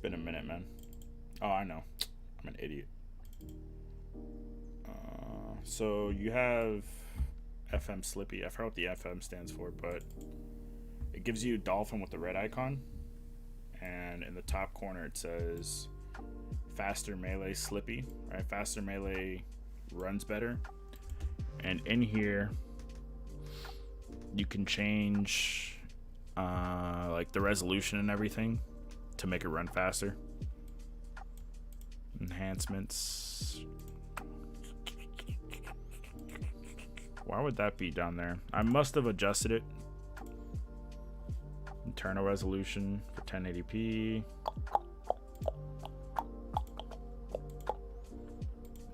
been a minute, man. Oh, I know. I'm an idiot. So you have FM Slippy. I forgot what the FM stands for, but it gives you dolphin with the red icon. And in the top corner it says faster melee Slippy. Right? Faster melee runs better. And in here you can change like the resolution and everything to make it run faster. Enhancements. Why would that be down there? I must have adjusted it. Internal resolution for 1080p.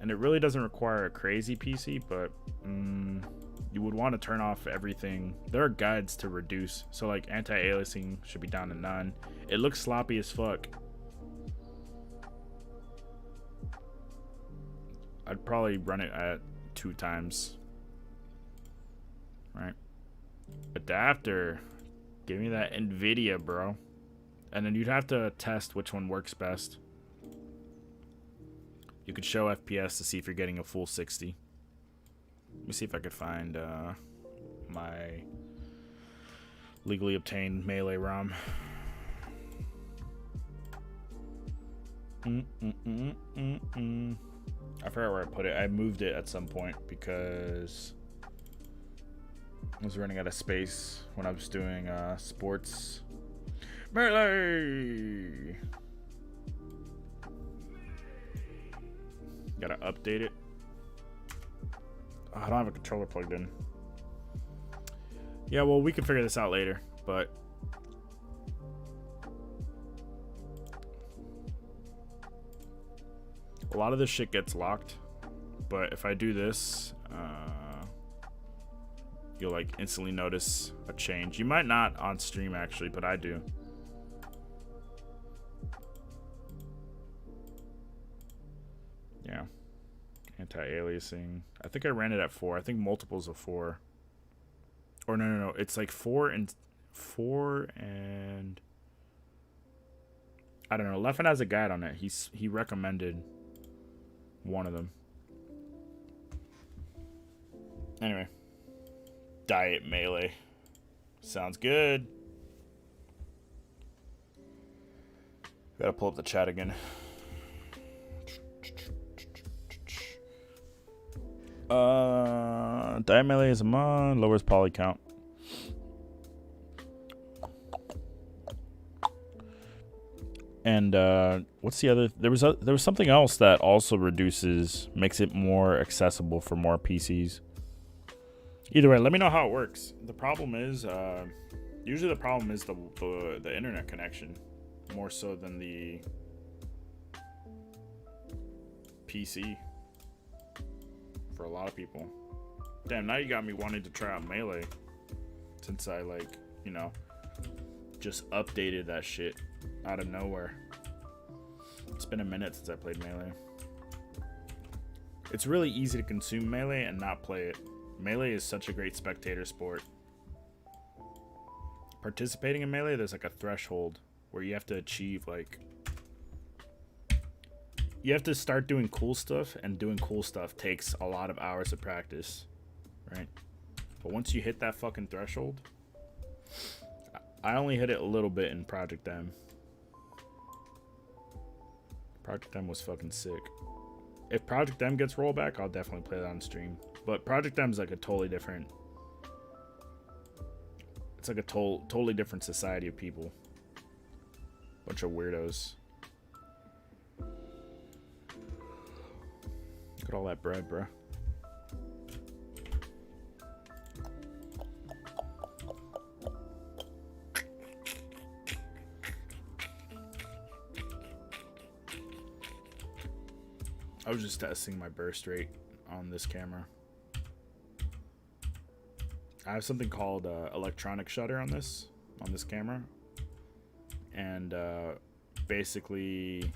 And it really doesn't require a crazy PC, but you would want to turn off everything. There are guides to reduce. So like anti-aliasing should be down to none. It looks sloppy as fuck. I'd probably run it at 2 times. Right. Adapter. Give me that NVIDIA, bro. And then you'd have to test which one works best. You could show FPS to see if you're getting a full 60. Let me see if I could find my legally obtained Melee ROM. I forgot where I put it. I moved it at some point because I was running out of space when I was doing sports. Melee! Gotta update it. Oh, I don't have a controller plugged in. Yeah, well, we can figure this out later, but a lot of this shit gets locked. But if I do this, you'll like instantly notice a change. You might not on stream actually, but I do. Yeah. Anti-aliasing. I think I ran it at 4. I think multiples of 4. Or no. It's like 4 and I don't know. Leffen has a guide on it. He recommended one of them. Anyway. Diet Melee. Sounds good. Gotta pull up the chat again. Diet Melee is a mod, lowers poly count. And what's the other? There was something else that also makes it more accessible for more PCs. Either way, let me know how it works. The problem is, usually the problem is the internet connection, more so than the PC. For a lot of people. Damn, now you got me wanting to try out Melee. Since I just updated that shit out of nowhere. It's been a minute since I played Melee. It's really easy to consume Melee and not play it. Melee is such a great spectator sport. Participating in Melee, there's like a threshold where you have to achieve you have to start doing cool stuff, and doing cool stuff takes a lot of hours of practice, right? But once you hit that fucking threshold, I only hit it a little bit in Project M. Project M was fucking sick. If Project M gets rollback, I'll definitely play that on stream. But Project M is like a totally different... It's like a totally different society of people. Bunch of weirdos. Look at all that bread, bro. I was just testing my burst rate on this camera. I have something called electronic shutter on this camera, and basically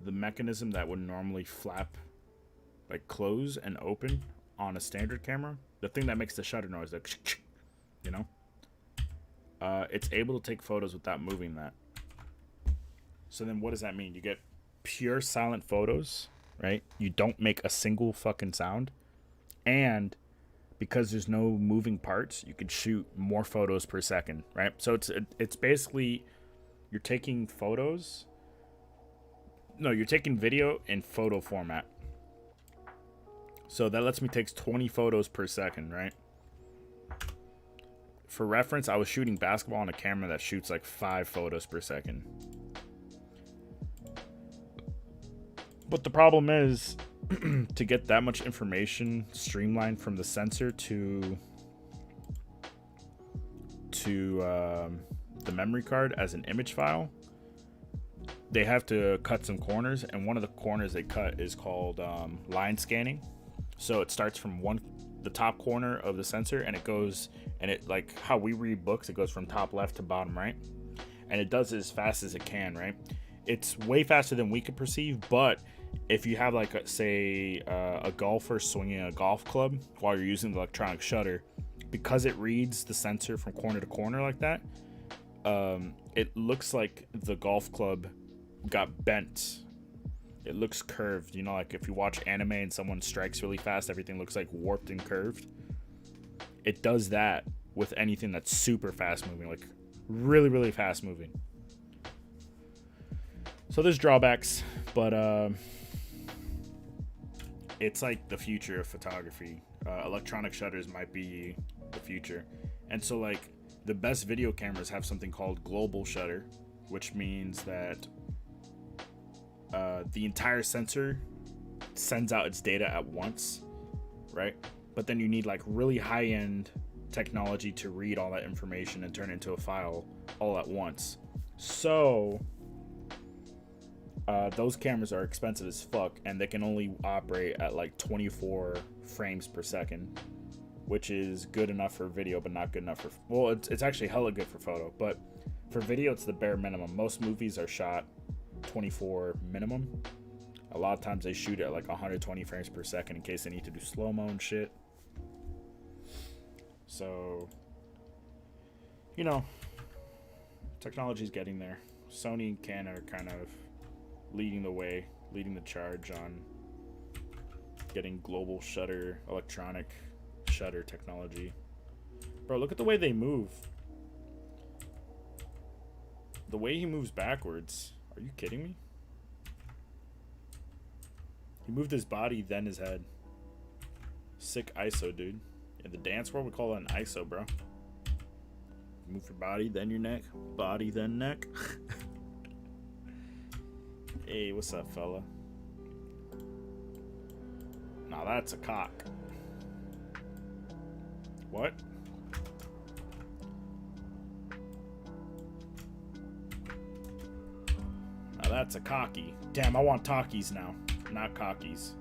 the mechanism that would normally flap, like close and open on a standard camera, the thing that makes the shutter noise, like, you know, it's able to take photos without moving that. So then what does that mean? You get pure silent photos, right? You don't make a single fucking sound. And because there's no moving parts, you can shoot more photos per second, right? So it's basically you're taking photos. No, you're taking video in photo format. So that lets me take 20 photos per second, right? For reference, I was shooting basketball on a camera that shoots like 5 photos per second. But the problem is to get that much information streamlined from the sensor to the memory card as an image file, they have to cut some corners, and one of the corners they cut is called line scanning. So it starts from the top corner of the sensor, and it goes, and it, like how we read books, it goes from top left to bottom right, and it does it as fast as it can, right? It's way faster than we could perceive, but if you have like a golfer swinging a golf club while you're using the electronic shutter, because it reads the sensor from corner to corner like that, it looks like the golf club got bent. It looks curved, you know, like if you watch anime and someone strikes really fast, everything looks like warped and curved. It does that with anything that's super fast moving, like really, really fast moving. So there's drawbacks, but it's like the future of photography. Electronic shutters might be the future. And so like the best video cameras have something called global shutter, which means that the entire sensor sends out its data at once, right? But then you need like really high-end technology to read all that information and turn it into a file all at once. So those cameras are expensive as fuck, and they can only operate at like 24 frames per second, which is good enough for video, but not good enough for, well, it's actually hella good for photo, but for video, it's the bare minimum. Most movies are shot 24 minimum. A lot of times they shoot at like 120 frames per second in case they need to do slow-mo and shit. So, you know, technology's getting there. Sony and Canon are kind of leading the way, leading the charge on getting global shutter, electronic shutter technology. Bro, look at the way they move. The way he moves backwards. Are you kidding me? He moved his body, then his head. Sick ISO, dude. In the dance world, we call it an ISO, bro. Move your body, then your neck. Body, then neck. Hey, what's up, fella? Now that's a cock. What? Now that's a cocky. Damn, I want talkies now, not cockies.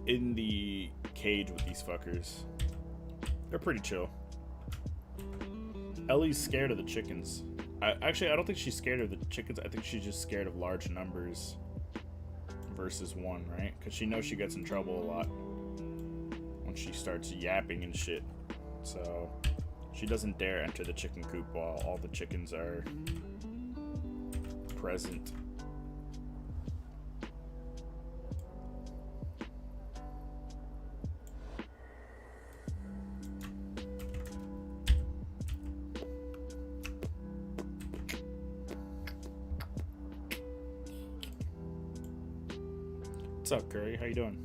In the cage with these fuckers. They're pretty chill. Ellie's scared of the chickens. I don't think she's scared of the chickens. I think she's just scared of large numbers versus one, right? Because she knows she gets in trouble a lot when she starts yapping and shit. So she doesn't dare enter the chicken coop while all the chickens are present. What's up, Curry? How you doing?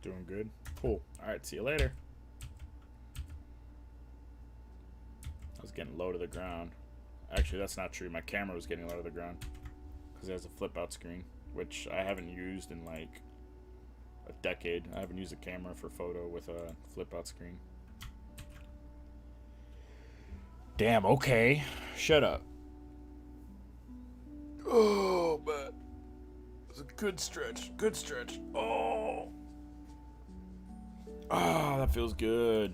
Doing good. Cool. All right, see you later. I was getting low to the ground. Actually, that's not true. My camera was getting low to the ground because it has a flip out screen, which I haven't used in like a decade. I haven't used a camera for photo with a flip out screen. Damn, okay. Shut up. Oh, but it's a good stretch. Good stretch. Oh. Ah, that feels good.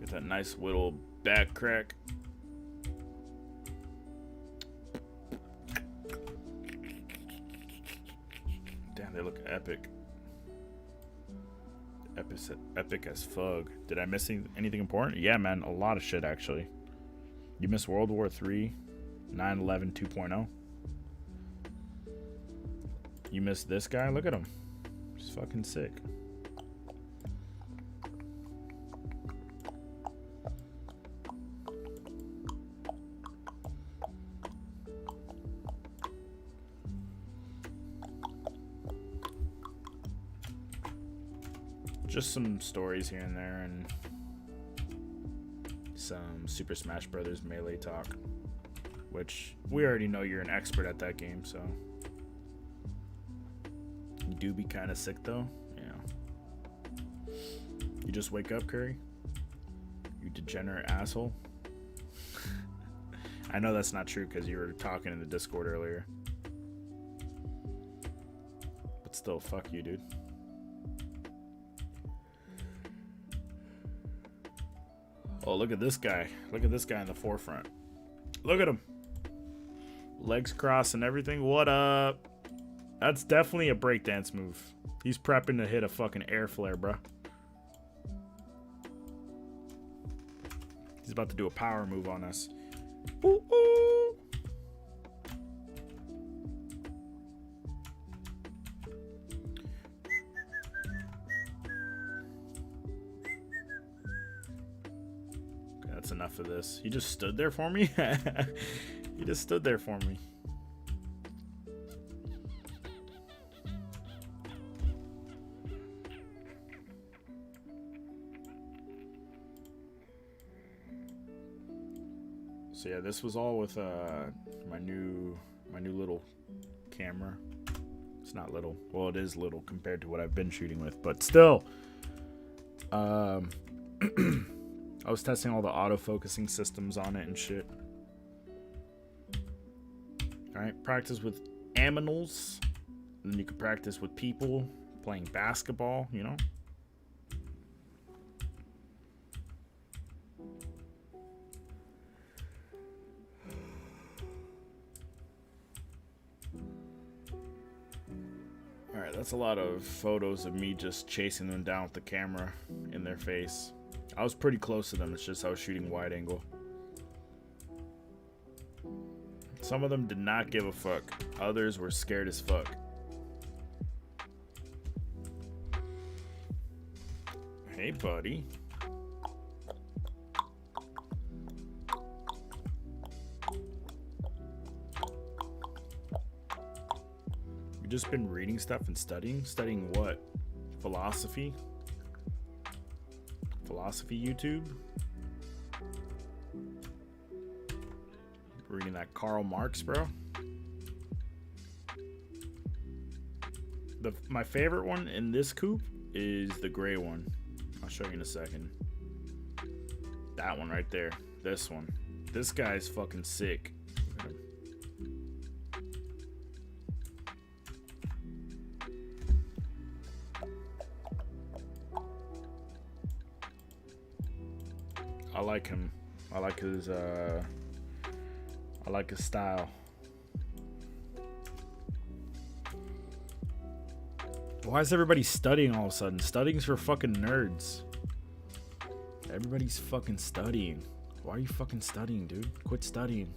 Get that nice little back crack. Damn, they look epic. Epic as fuck. Did I miss anything important? Yeah, man, a lot of shit actually. You missed World War III, 9/11 2.0. You missed this guy? Look at him. He's fucking sick. Just some stories here and there, and some Super Smash Brothers Melee talk, which we already know you're an expert at that game, so. You do be kind of sick, though. Yeah. You just wake up, Curry? You degenerate asshole? I know that's not true because you were talking in the Discord earlier. But still, fuck you, dude. Oh, look at this guy. Look at this guy in the forefront. Look at him. Legs crossed and everything. What up? That's definitely a breakdance move. He's prepping to hit a fucking air flare, bro. He's about to do a power move on us. Ooh, ooh. Okay, that's enough of this. He just stood there for me? He just stood there for me. So yeah, this was all with my new little camera. It's not little. Well, it is little compared to what I've been shooting with, but still. I was testing all the auto-focusing systems on it and shit. Alright, practice with aminals. And then you can practice with people playing basketball, you know? Alright, that's a lot of photos of me just chasing them down with the camera in their face. I was pretty close to them, it's just I was shooting wide angle. Some of them did not give a fuck. Others were scared as fuck. Hey, buddy. You just been reading stuff and studying? Studying what? Philosophy? Philosophy YouTube? Reading that Karl Marx, bro. My favorite one in this coupe is the gray one. I'll show you in a second. That one right there. This one. This guy's fucking sick. I like him. I like his style. Why is everybody studying all of a sudden? Studying's for fucking nerds. Everybody's fucking studying. Why are you fucking studying, dude? Quit studying.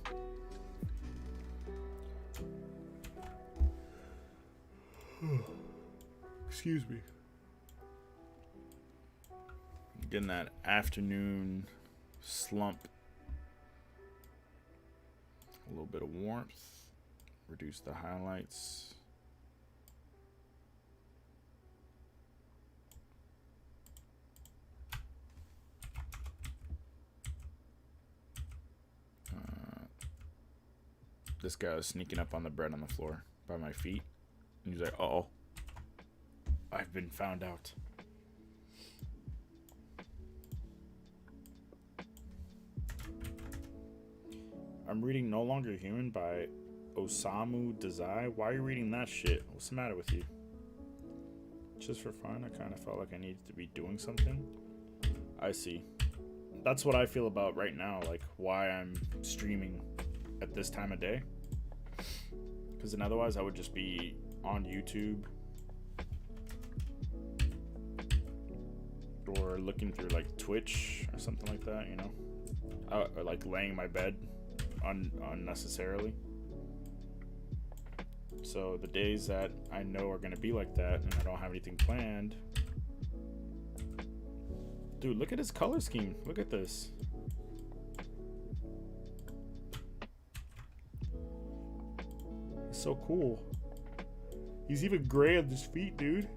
Excuse me. Getting that afternoon slump. A little bit of warmth. Reduce the highlights. This guy was sneaking up on the bread on the floor by my feet. And he's like, uh-oh. I've been found out. I'm reading No Longer Human by Osamu Dazai. Why are you reading that shit? What's the matter with you? Just for fun? I kind of felt like I needed to be doing something. I see. That's what I feel about right now. Like, why I'm streaming at this time of day. Because then otherwise I would just be on YouTube. Or looking through, like, Twitch or something like that, you know? Or, like, laying in my bed unnecessarily. So the days that I know are going to be like that and I don't have anything planned. Dude, look at his color scheme. Look at this. It's so cool. He's even gray on his feet, dude.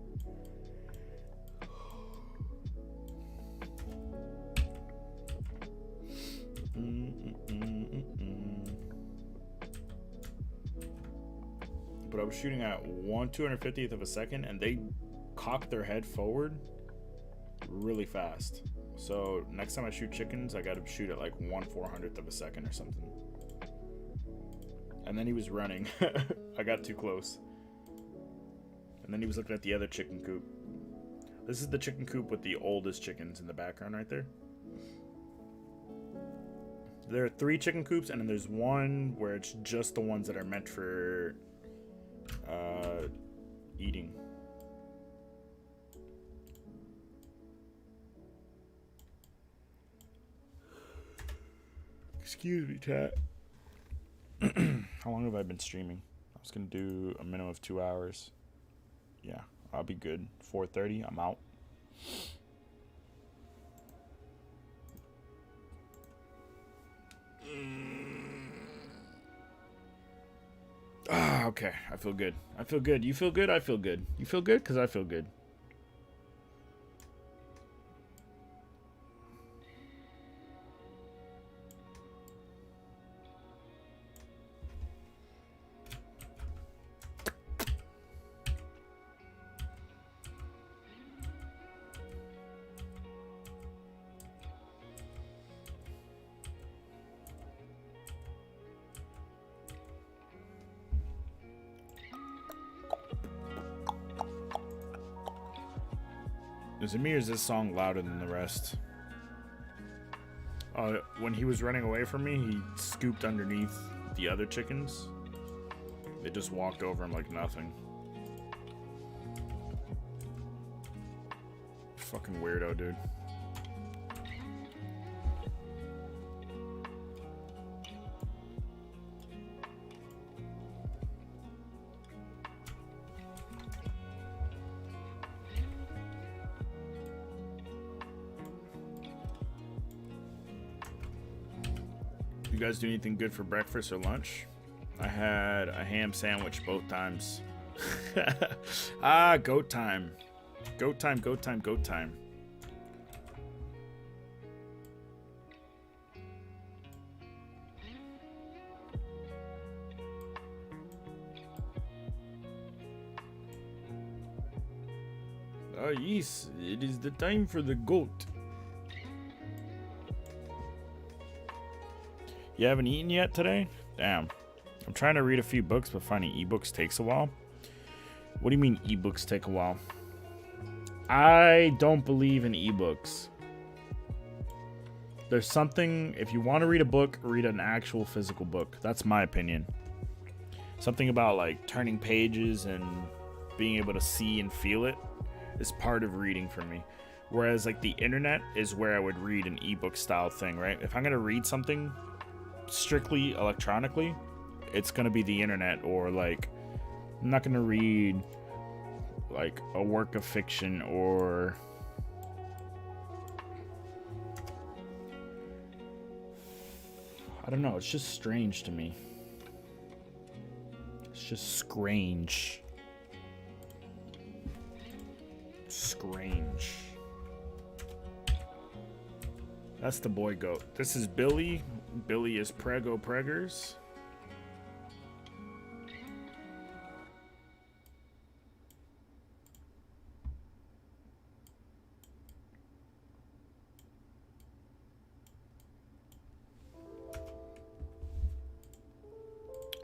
But I was shooting at 1/250th of a second and they cocked their head forward really fast. So next time I shoot chickens, I gotta shoot at like 1/400th of a second or something. And then he was running. I got too close. And then he was looking at the other chicken coop. This is the chicken coop with the oldest chickens in the background right there. There are 3 chicken coops, and then there's one where it's just the ones that are meant for eating. Excuse me, chat. How long have I been streaming? I was gonna do a minimum of 2 hours. Yeah, I'll be good. 4:30, I'm out. Okay. I feel good. I feel good. You feel good? I feel good. You feel good? Because I feel good. Is it me or is this song louder than the rest? When he was running away from me, he scooped underneath the other chickens. They just walked over him like nothing. Fucking weirdo, dude. You guys do anything good for breakfast or lunch? I had a ham sandwich both times. Goat time. Goat time, goat time, goat time. Yes, it is the time for the goat. You haven't eaten yet today? Damn. I'm trying to read a few books, but finding ebooks takes a while. What do you mean ebooks take a while? I don't believe in ebooks. There's something, if you want to read a book, read an actual physical book. That's my opinion. Something about like turning pages and being able to see and feel it is part of reading for me. Whereas like the internet is where I would read an ebook style thing, right? If I'm going to read something strictly electronically, it's going to be the internet, or like I'm not going to read like a work of fiction, or I don't know, it's just strange to me. It's just strange. Strange. That's the boy goat. This is Billy. Billy is Prego Preggers.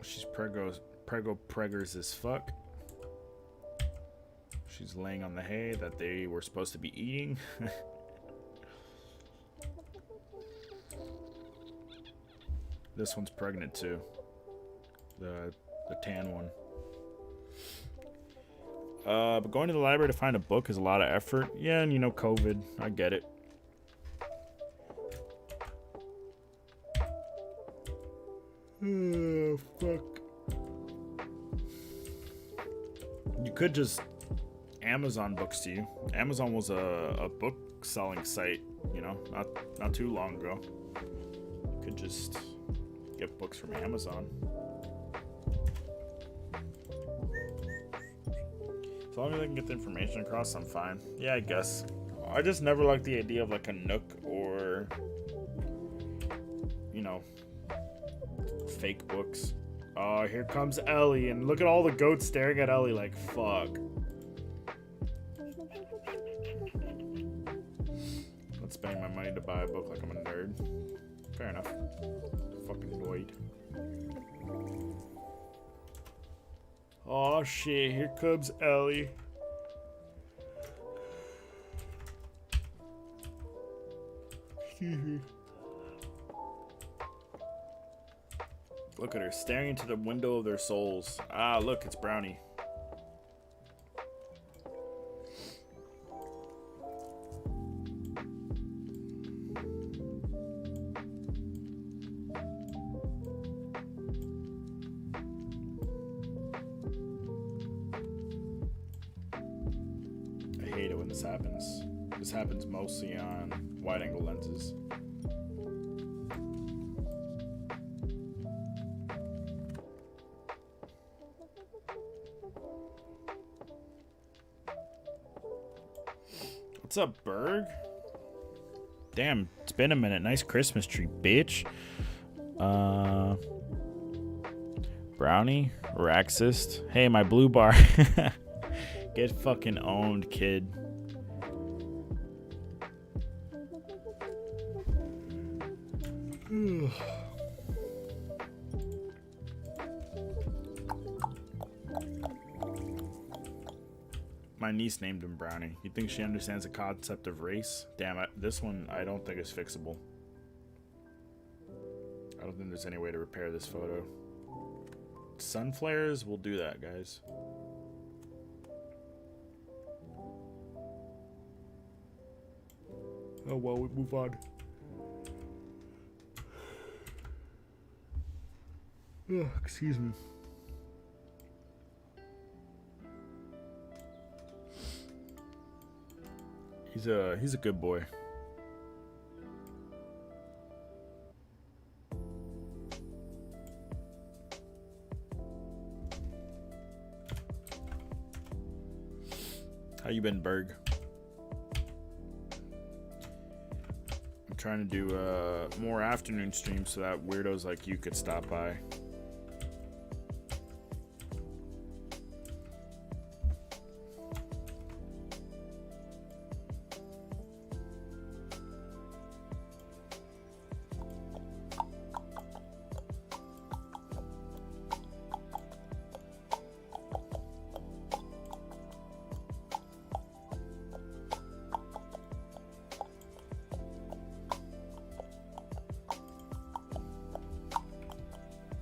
she's preggers as fuck. She's laying on the hay that they were supposed to be eating. This one's pregnant too. The tan one. But going to the library to find a book is a lot of effort. Yeah, and you know, COVID. I get it. Oh, fuck. You could just Amazon books to you. Amazon was a book selling site, you know, not too long ago. You could just get books from Amazon. As long as I can get the information across, I'm fine. Yeah, I guess. I just never liked the idea of like a Nook or, you know, fake books. Oh, here comes Ellie, and look at all the goats staring at Ellie like, fuck. Not spending my money to buy a book like I'm a nerd. Fair enough. Fucking Lloyd. Oh shit, here comes Ellie. Look at her, staring into the window of their souls. Ah, look, it's Brownie. I hate it when this happens. This happens mostly on wide-angle lenses. What's up, Berg? Damn, it's been a minute. Nice Christmas tree, bitch. Brownie? Raxist? Hey, my blue bar. Get fucking owned, kid. My niece named him Brownie. You think she understands the concept of race? Damn it. This one I don't think is fixable. I don't think there's any way to repair this photo. Sun flares will do that, guys. Oh well, we move on. Oh, excuse me. He's a good boy. How you been, Berg? I'm trying to do more afternoon streams so that weirdos like you could stop by.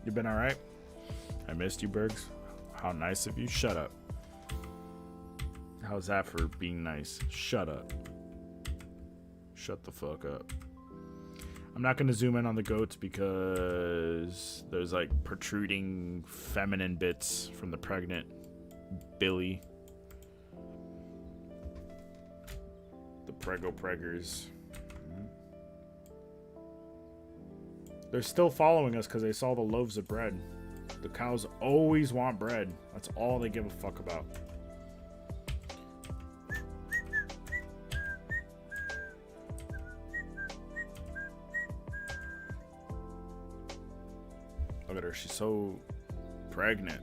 You been alright? I missed you, Bergs. How nice of you. Shut up. How's that for being nice? Shut up. Shut the fuck up. I'm not going to zoom in on the goats because there's like protruding feminine bits from the pregnant Billy. The preggers. They're still following us because they saw the loaves of bread. The cows always want bread. That's all they give a fuck about. Look at her. She's so pregnant.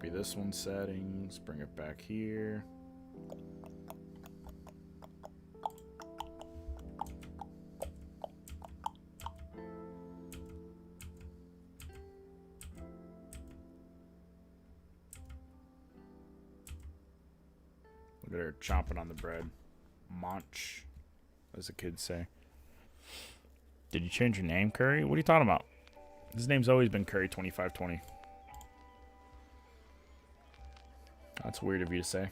Copy this one settings, bring it back here. Look at her chomping on the bread. Munch, as the kids say. Did you change your name, Curry? What are you talking about? His name's always been Curry2520. That's weird of you to say.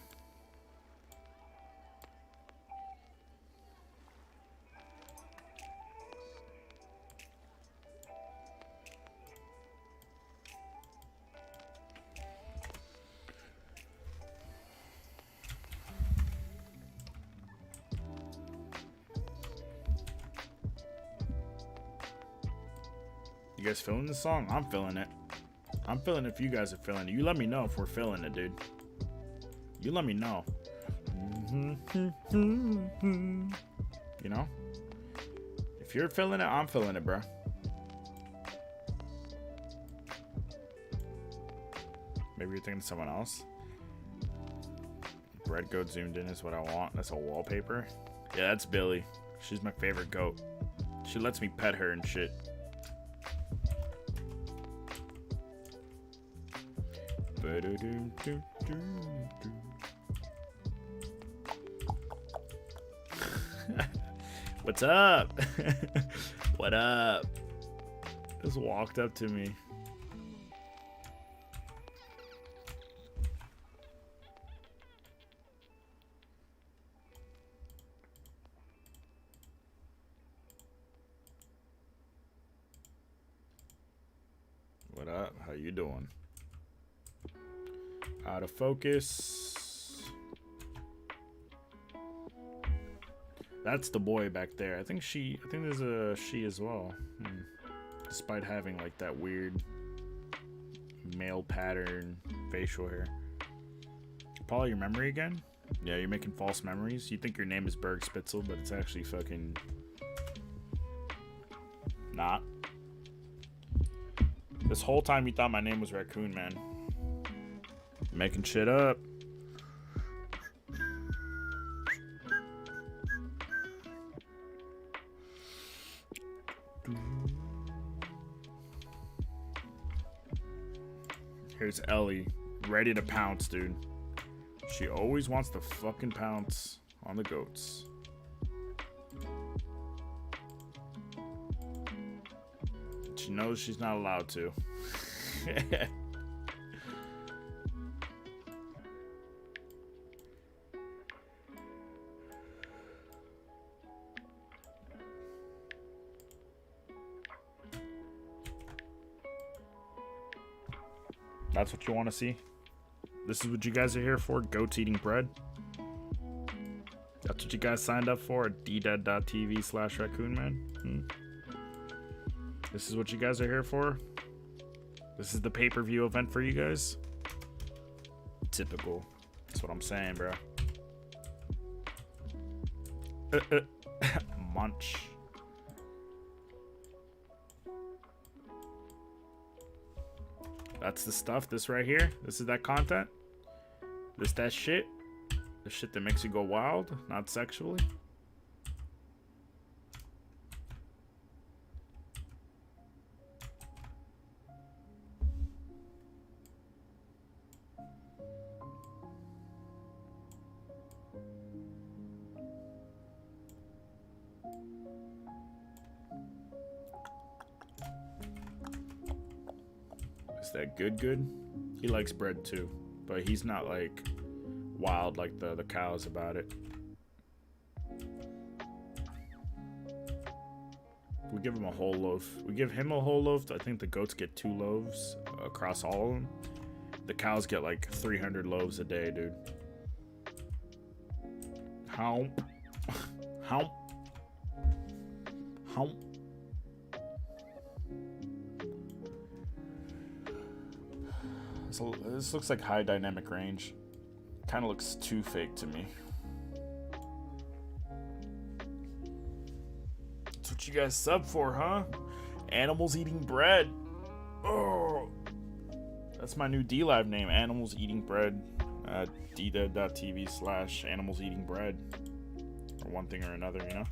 You guys feeling this song? I'm feeling it. I'm feeling it if you guys are feeling it. You let me know if we're feeling it, dude. You let me know. You know? If you're feeling it, I'm feeling it, bro. Maybe you're thinking of someone else. Red goat zoomed in is what I want. That's a wallpaper. Yeah, that's Billy. She's my favorite goat. She lets me pet her and shit. What's up? What up? Just walked up to me. What up? How you doing? Out of focus. That's the boy back there. I think there's a she as well. Despite having like that weird male pattern facial hair. Paul, your memory again? Yeah, you're making false memories. You think your name is Berg Spitzel, but it's actually fucking not. This whole time you thought my name was Raccoon Man. Making shit up. Here's Ellie, ready to pounce, dude. She always wants to fucking pounce on the goats. She knows she's not allowed to. That's what you want to see? This is what you guys are here for? Goats eating bread? That's what you guys signed up for at ddead.tv/raccoonman? This is what you guys are here for? This is the pay-per-view event for you guys? Typical. That's what I'm saying, bro. Munch. That's the stuff. This right here. This is that content. This that shit. The shit that makes you go wild, not sexually. Is that good? He likes bread too, but he's not like wild like the cows about it. We give him a whole loaf. We give him a whole loaf. I think the goats get 2 loaves across all of them. The cows get like 300 loaves a day, dude. How? So this looks like high dynamic range. Kind of looks too fake to me. That's what you guys sub for, huh? Animals eating bread. Oh, That's my new DLive name, Animals Eating Bread. dda.tv/Animals Eating Bread. Or one thing or another, you know?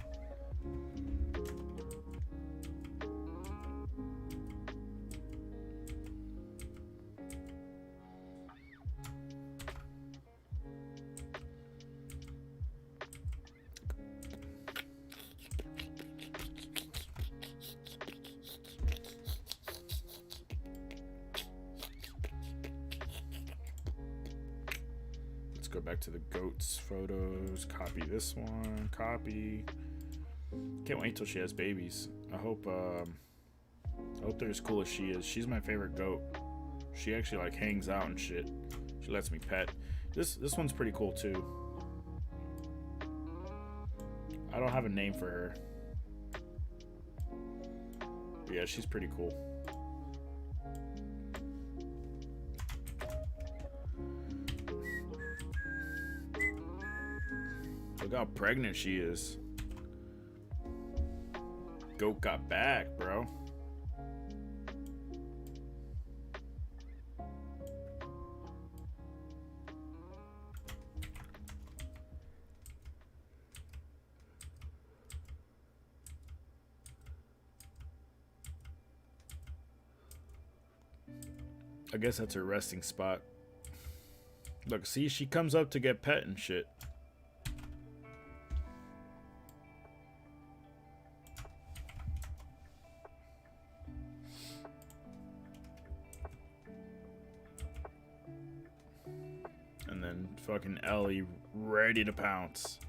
Go back to the goats photos, copy this one, copy. Can't wait till she has babies. I hope they're as cool as she is. She's my favorite goat. She actually like hangs out and shit. She lets me pet. This one's pretty cool too. I don't have a name for her. But yeah, she's pretty cool. Look how pregnant she is. Goat got back, bro. I guess that's her resting spot. Look, see, she comes up to get pet and shit. And then fucking Ellie ready to pounce.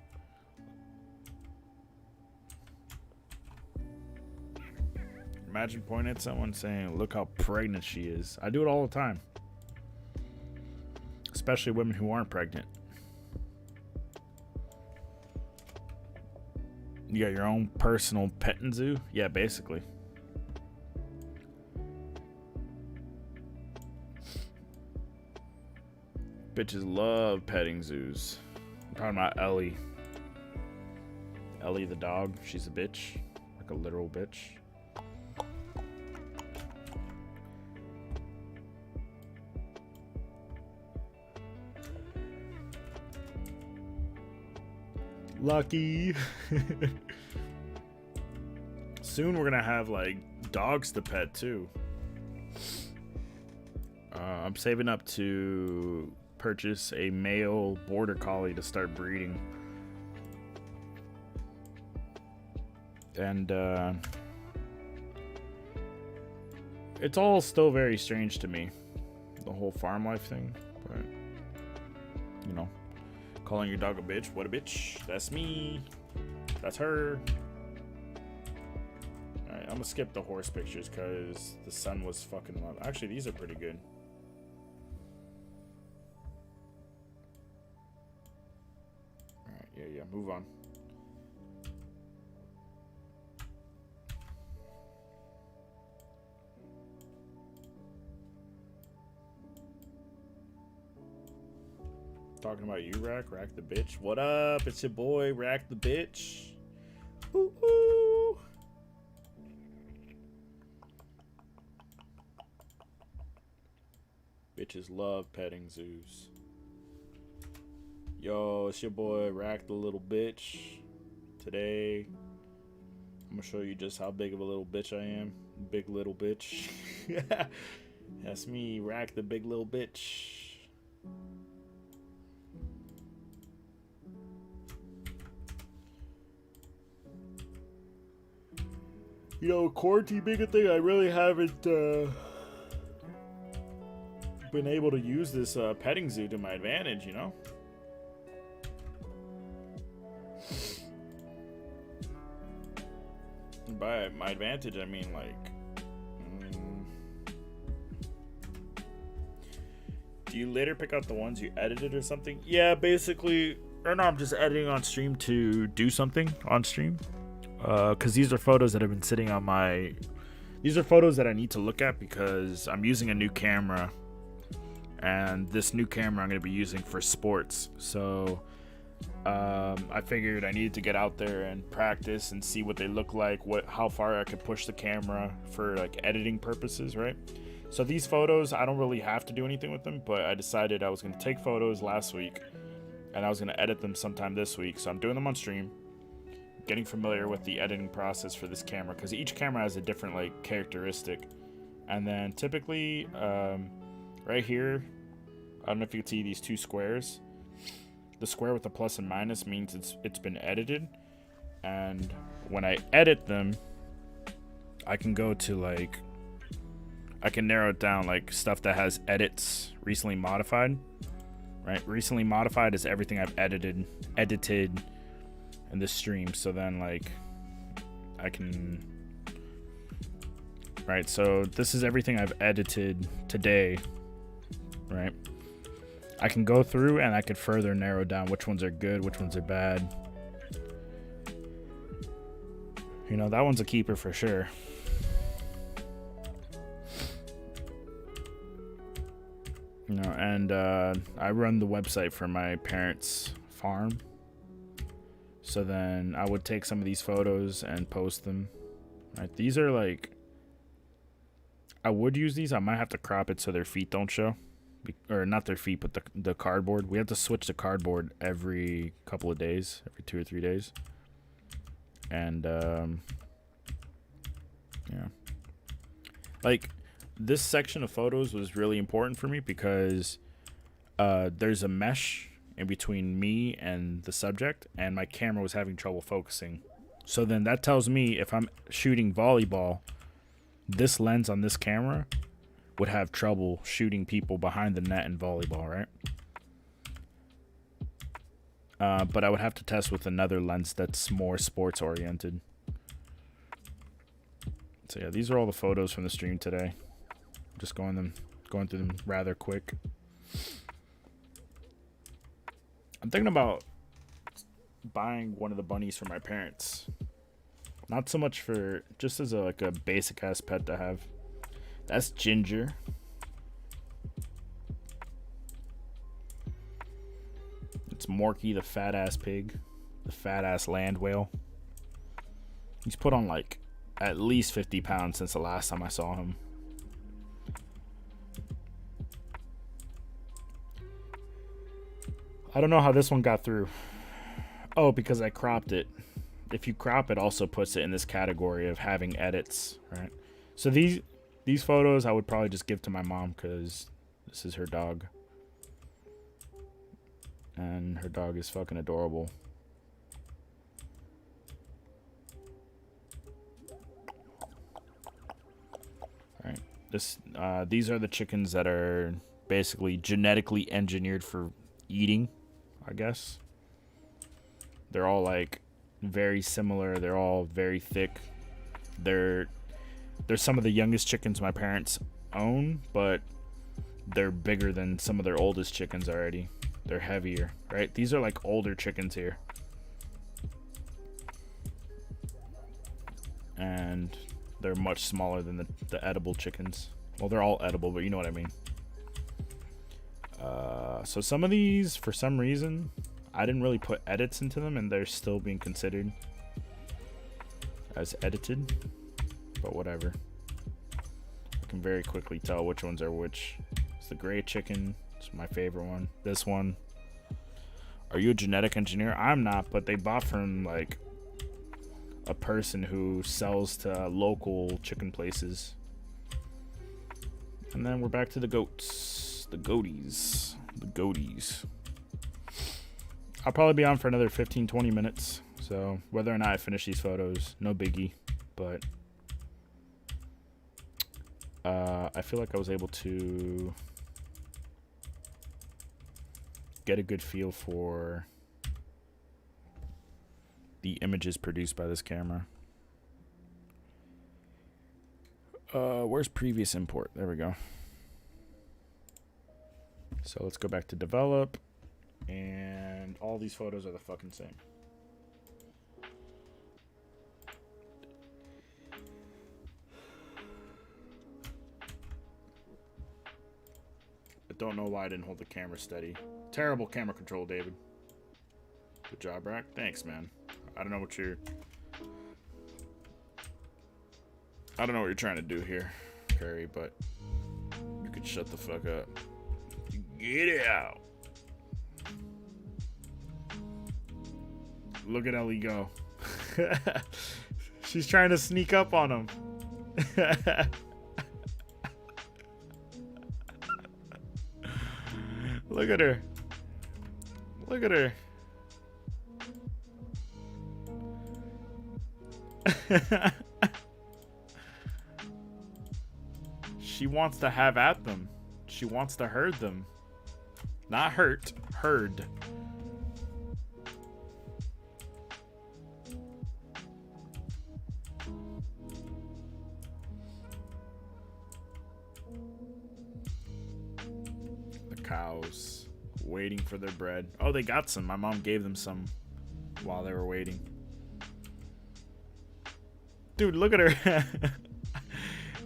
Imagine pointing at someone saying, look how pregnant she is. I do it all the time. Especially women who aren't pregnant. You got your own personal petting zoo? Yeah, basically. Bitches love petting zoos. I'm talking about Ellie. Ellie the dog. She's a bitch. Like a literal bitch. Lucky. Soon we're gonna have like dogs to pet too. I'm saving up to purchase a male border collie to start breeding. And it's all still very strange to me, the whole farm life thing, but you know, calling your dog a bitch, what a bitch. That's me. That's her. Alright, I'm gonna skip the horse pictures because the sun was fucking them up. Actually, these are pretty good. Alright, yeah, move on. Talking about you, Rack the bitch. What up? It's your boy, Rack the bitch. Ooh. Bitches love petting zoos. Yo, it's your boy, Rack the little bitch. Today, I'm gonna show you just how big of a little bitch I am. Big little bitch. That's me, Rack the big little bitch. You know, quarantine being a thing, I really haven't been able to use this petting zoo to my advantage, you know? By my advantage, I mean, like... Do you later pick out the ones you edited or something? Yeah, basically... Or no, I'm just editing on stream to do something on stream. Because these are photos that have been sitting on my... These are photos that I need to look at because I'm using a new camera. And this new camera I'm going to be using for sports. So I figured I needed to get out there and practice and see what they look like, how far I could push the camera for like editing purposes, right? So these photos, I don't really have to do anything with them, but I decided I was going to take photos last week and I was going to edit them sometime this week. So I'm doing them on stream, getting familiar with the editing process for this camera, because each camera has a different like characteristic. And then typically right here, I don't know if you can see these two squares. The square with the plus and minus means it's been edited. And when I edit them, I can go to like, I can narrow it down like stuff that has edits recently modified, right? Recently modified is everything I've edited in this stream. So then like I can, right? So this is everything I've edited today, right? I can go through and I could further narrow down which ones are good, which ones are bad. You know, that one's a keeper for sure. You know, and I run the website for my parents' farm. So then I would take some of these photos and post them. Right, these are like, I would use these. I might have to crop it so their feet don't show. Or not their feet, but the cardboard. We have to switch the cardboard every couple of days, every 2 or 3 days. And yeah, like this section of photos was really important for me because there's a mesh in between me and the subject, and my camera was having trouble focusing. So then that tells me if I'm shooting volleyball, this lens on this camera would have trouble shooting people behind the net in volleyball, right? But I would have to test with another lens that's more sports oriented. So yeah, these are all the photos from the stream today. Just going through them rather quick. I'm thinking about buying one of the bunnies for my parents. Not so much for, just as like a basic ass pet to have. That's Ginger. It's Morky, the fat ass pig, the fat ass land whale. He's put on like at least 50 pounds since the last time I saw him. I don't know how this one got through. Oh, because I cropped it. If you crop it, also puts it in this category of having edits, right? So these photos I would probably just give to my mom because this is her dog. And her dog is fucking adorable. Alright. These are the chickens that are basically genetically engineered for eating, I guess. They're all like very similar. They're all very thick. They're some of the youngest chickens my parents own, but they're bigger than some of their oldest chickens already. They're heavier, right? These are like older chickens here. And they're much smaller than the edible chickens. Well, they're all edible, but you know what I mean. So some of these, for some reason, I didn't really put edits into them, and they're still being considered as edited. But whatever. I can very quickly tell which ones are which. It's the gray chicken. It's my favorite one. This one. Are you a genetic engineer? I'm not, but they bought from like a person who sells to local chicken places. And then we're back to the goats. The goaties. The goaties. I'll probably be on for another 15-20 minutes. So whether or not I finish these photos, no biggie. But I feel like I was able to get a good feel for the images produced by this camera. Where's previous import? There we go. So let's go back to develop, and all these photos are the fucking same. I don't know why I didn't hold the camera steady. Terrible camera control, David. Good job, Rack. Thanks, man. I don't know what you're trying to do here, Curry, but Shut the fuck up. Get it out. Look at Ellie go. She's trying to sneak up on him. Look at her. Look at her. She wants to have at them. She wants to herd them. Not hurt, herd. The cows waiting for their bread. Oh, they got some. My mom gave them some while they were waiting. Dude, look at her.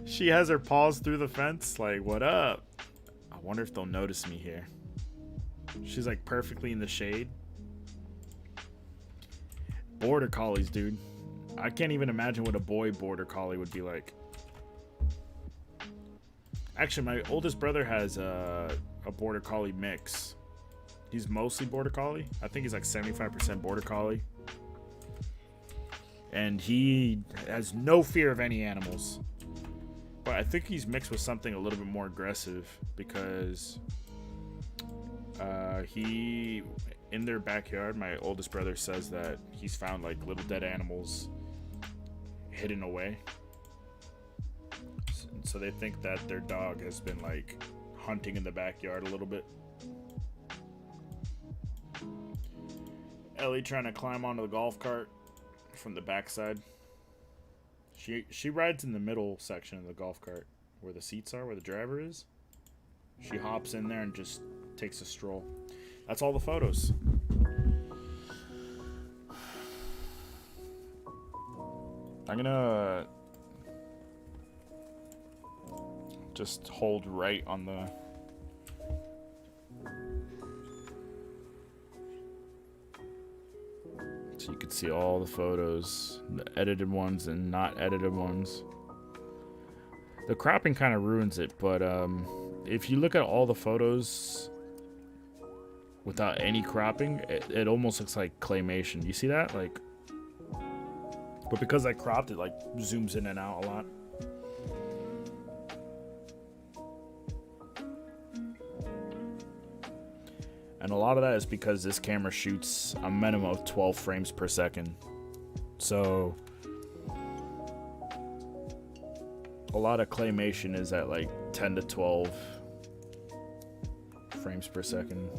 She has her paws through the fence. Like, what up? I wonder if they'll notice me here. She's like perfectly in the shade. Border collies, dude. I can't even imagine what a boy border collie would be like. Actually, my oldest brother has a border collie mix. He's mostly border collie. I think he's like 75% border collie. And he has no fear of any animals. But I think he's mixed with something a little bit more aggressive because he, in their backyard, my oldest brother says that he's found like little dead animals hidden away. So they think that their dog has been like hunting in the backyard a little bit. Ellie trying to climb onto the golf cart from the backside. She rides in the middle section of the golf cart where the seats are, where the driver is. She hops in there and just takes a stroll. That's all the photos. I'm gonna just hold right on the so you can see all the photos, the edited ones and not edited ones. The cropping kind of ruins it, but if you look at all the photos without any cropping, it almost looks like claymation. You see that? Like, but because I cropped it, like zooms in and out a lot. And a lot of that is because this camera shoots a minimum of 12 frames per second. So a lot of claymation is at like 10 to 12 frames per second.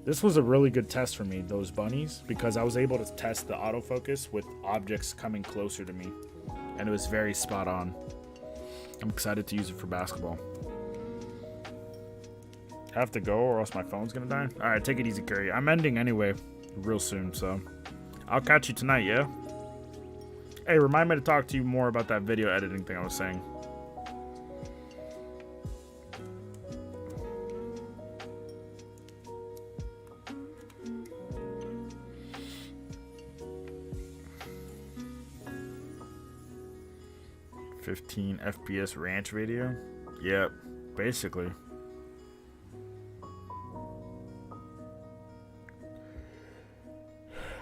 This was a really good test for me, those bunnies, because I was able to test the autofocus with objects coming closer to me. And it was very spot on. I'm excited to use it for basketball. I have to go or else my phone's gonna die. Alright, take it easy, Curry. I'm ending anyway real soon, so I'll catch you tonight, yeah? Hey, remind me to talk to you more about that video editing thing I was saying. $15 FPS ranch video? Yep, basically.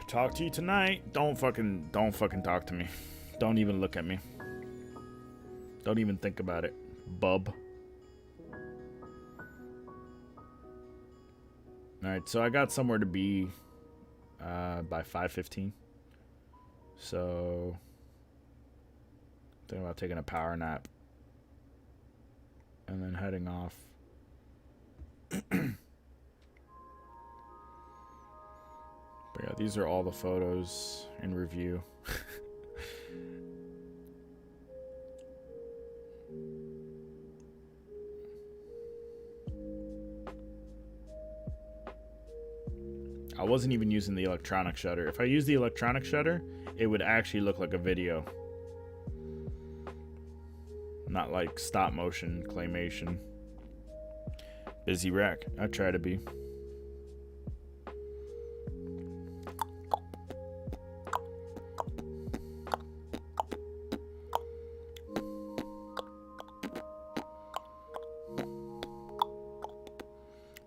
Talk to you tonight. Don't fucking talk to me. Don't even look at me. Don't even think about it, bub. Alright, so I got somewhere to be by 5:15. So thinking about taking a power nap and then heading off. But yeah, these are all the photos in review. I wasn't even using the electronic shutter. If I used the electronic shutter, it would actually look like a video. Not like stop motion claymation. Busy wreck. I try to be.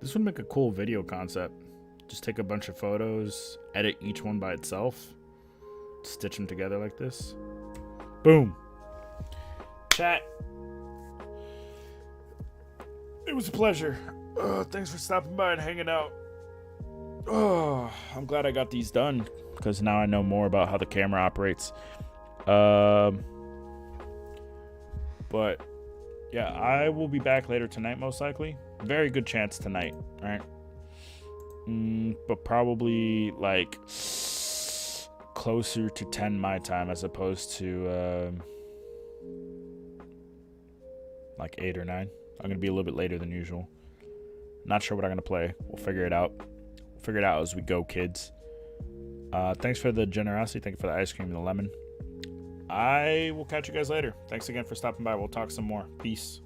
This would make a cool video concept. Just take a bunch of photos, edit each one by itself, stitch them together like this. Boom. Chat. It was a pleasure. Thanks for stopping by and hanging out. I'm glad I got these done because now I know more about how the camera operates. But yeah, I will be back later tonight, most likely. Very good chance tonight, right? But probably like closer to 10 my time as opposed to like 8 or 9. I'm gonna be a little bit later than usual. Not sure what I'm gonna play. We'll figure it out. We'll figure it out as we go, kids. Thanks for the generosity. Thank you for the ice cream and the lemon. I will catch you guys later. Thanks again for stopping by. We'll talk some more. Peace.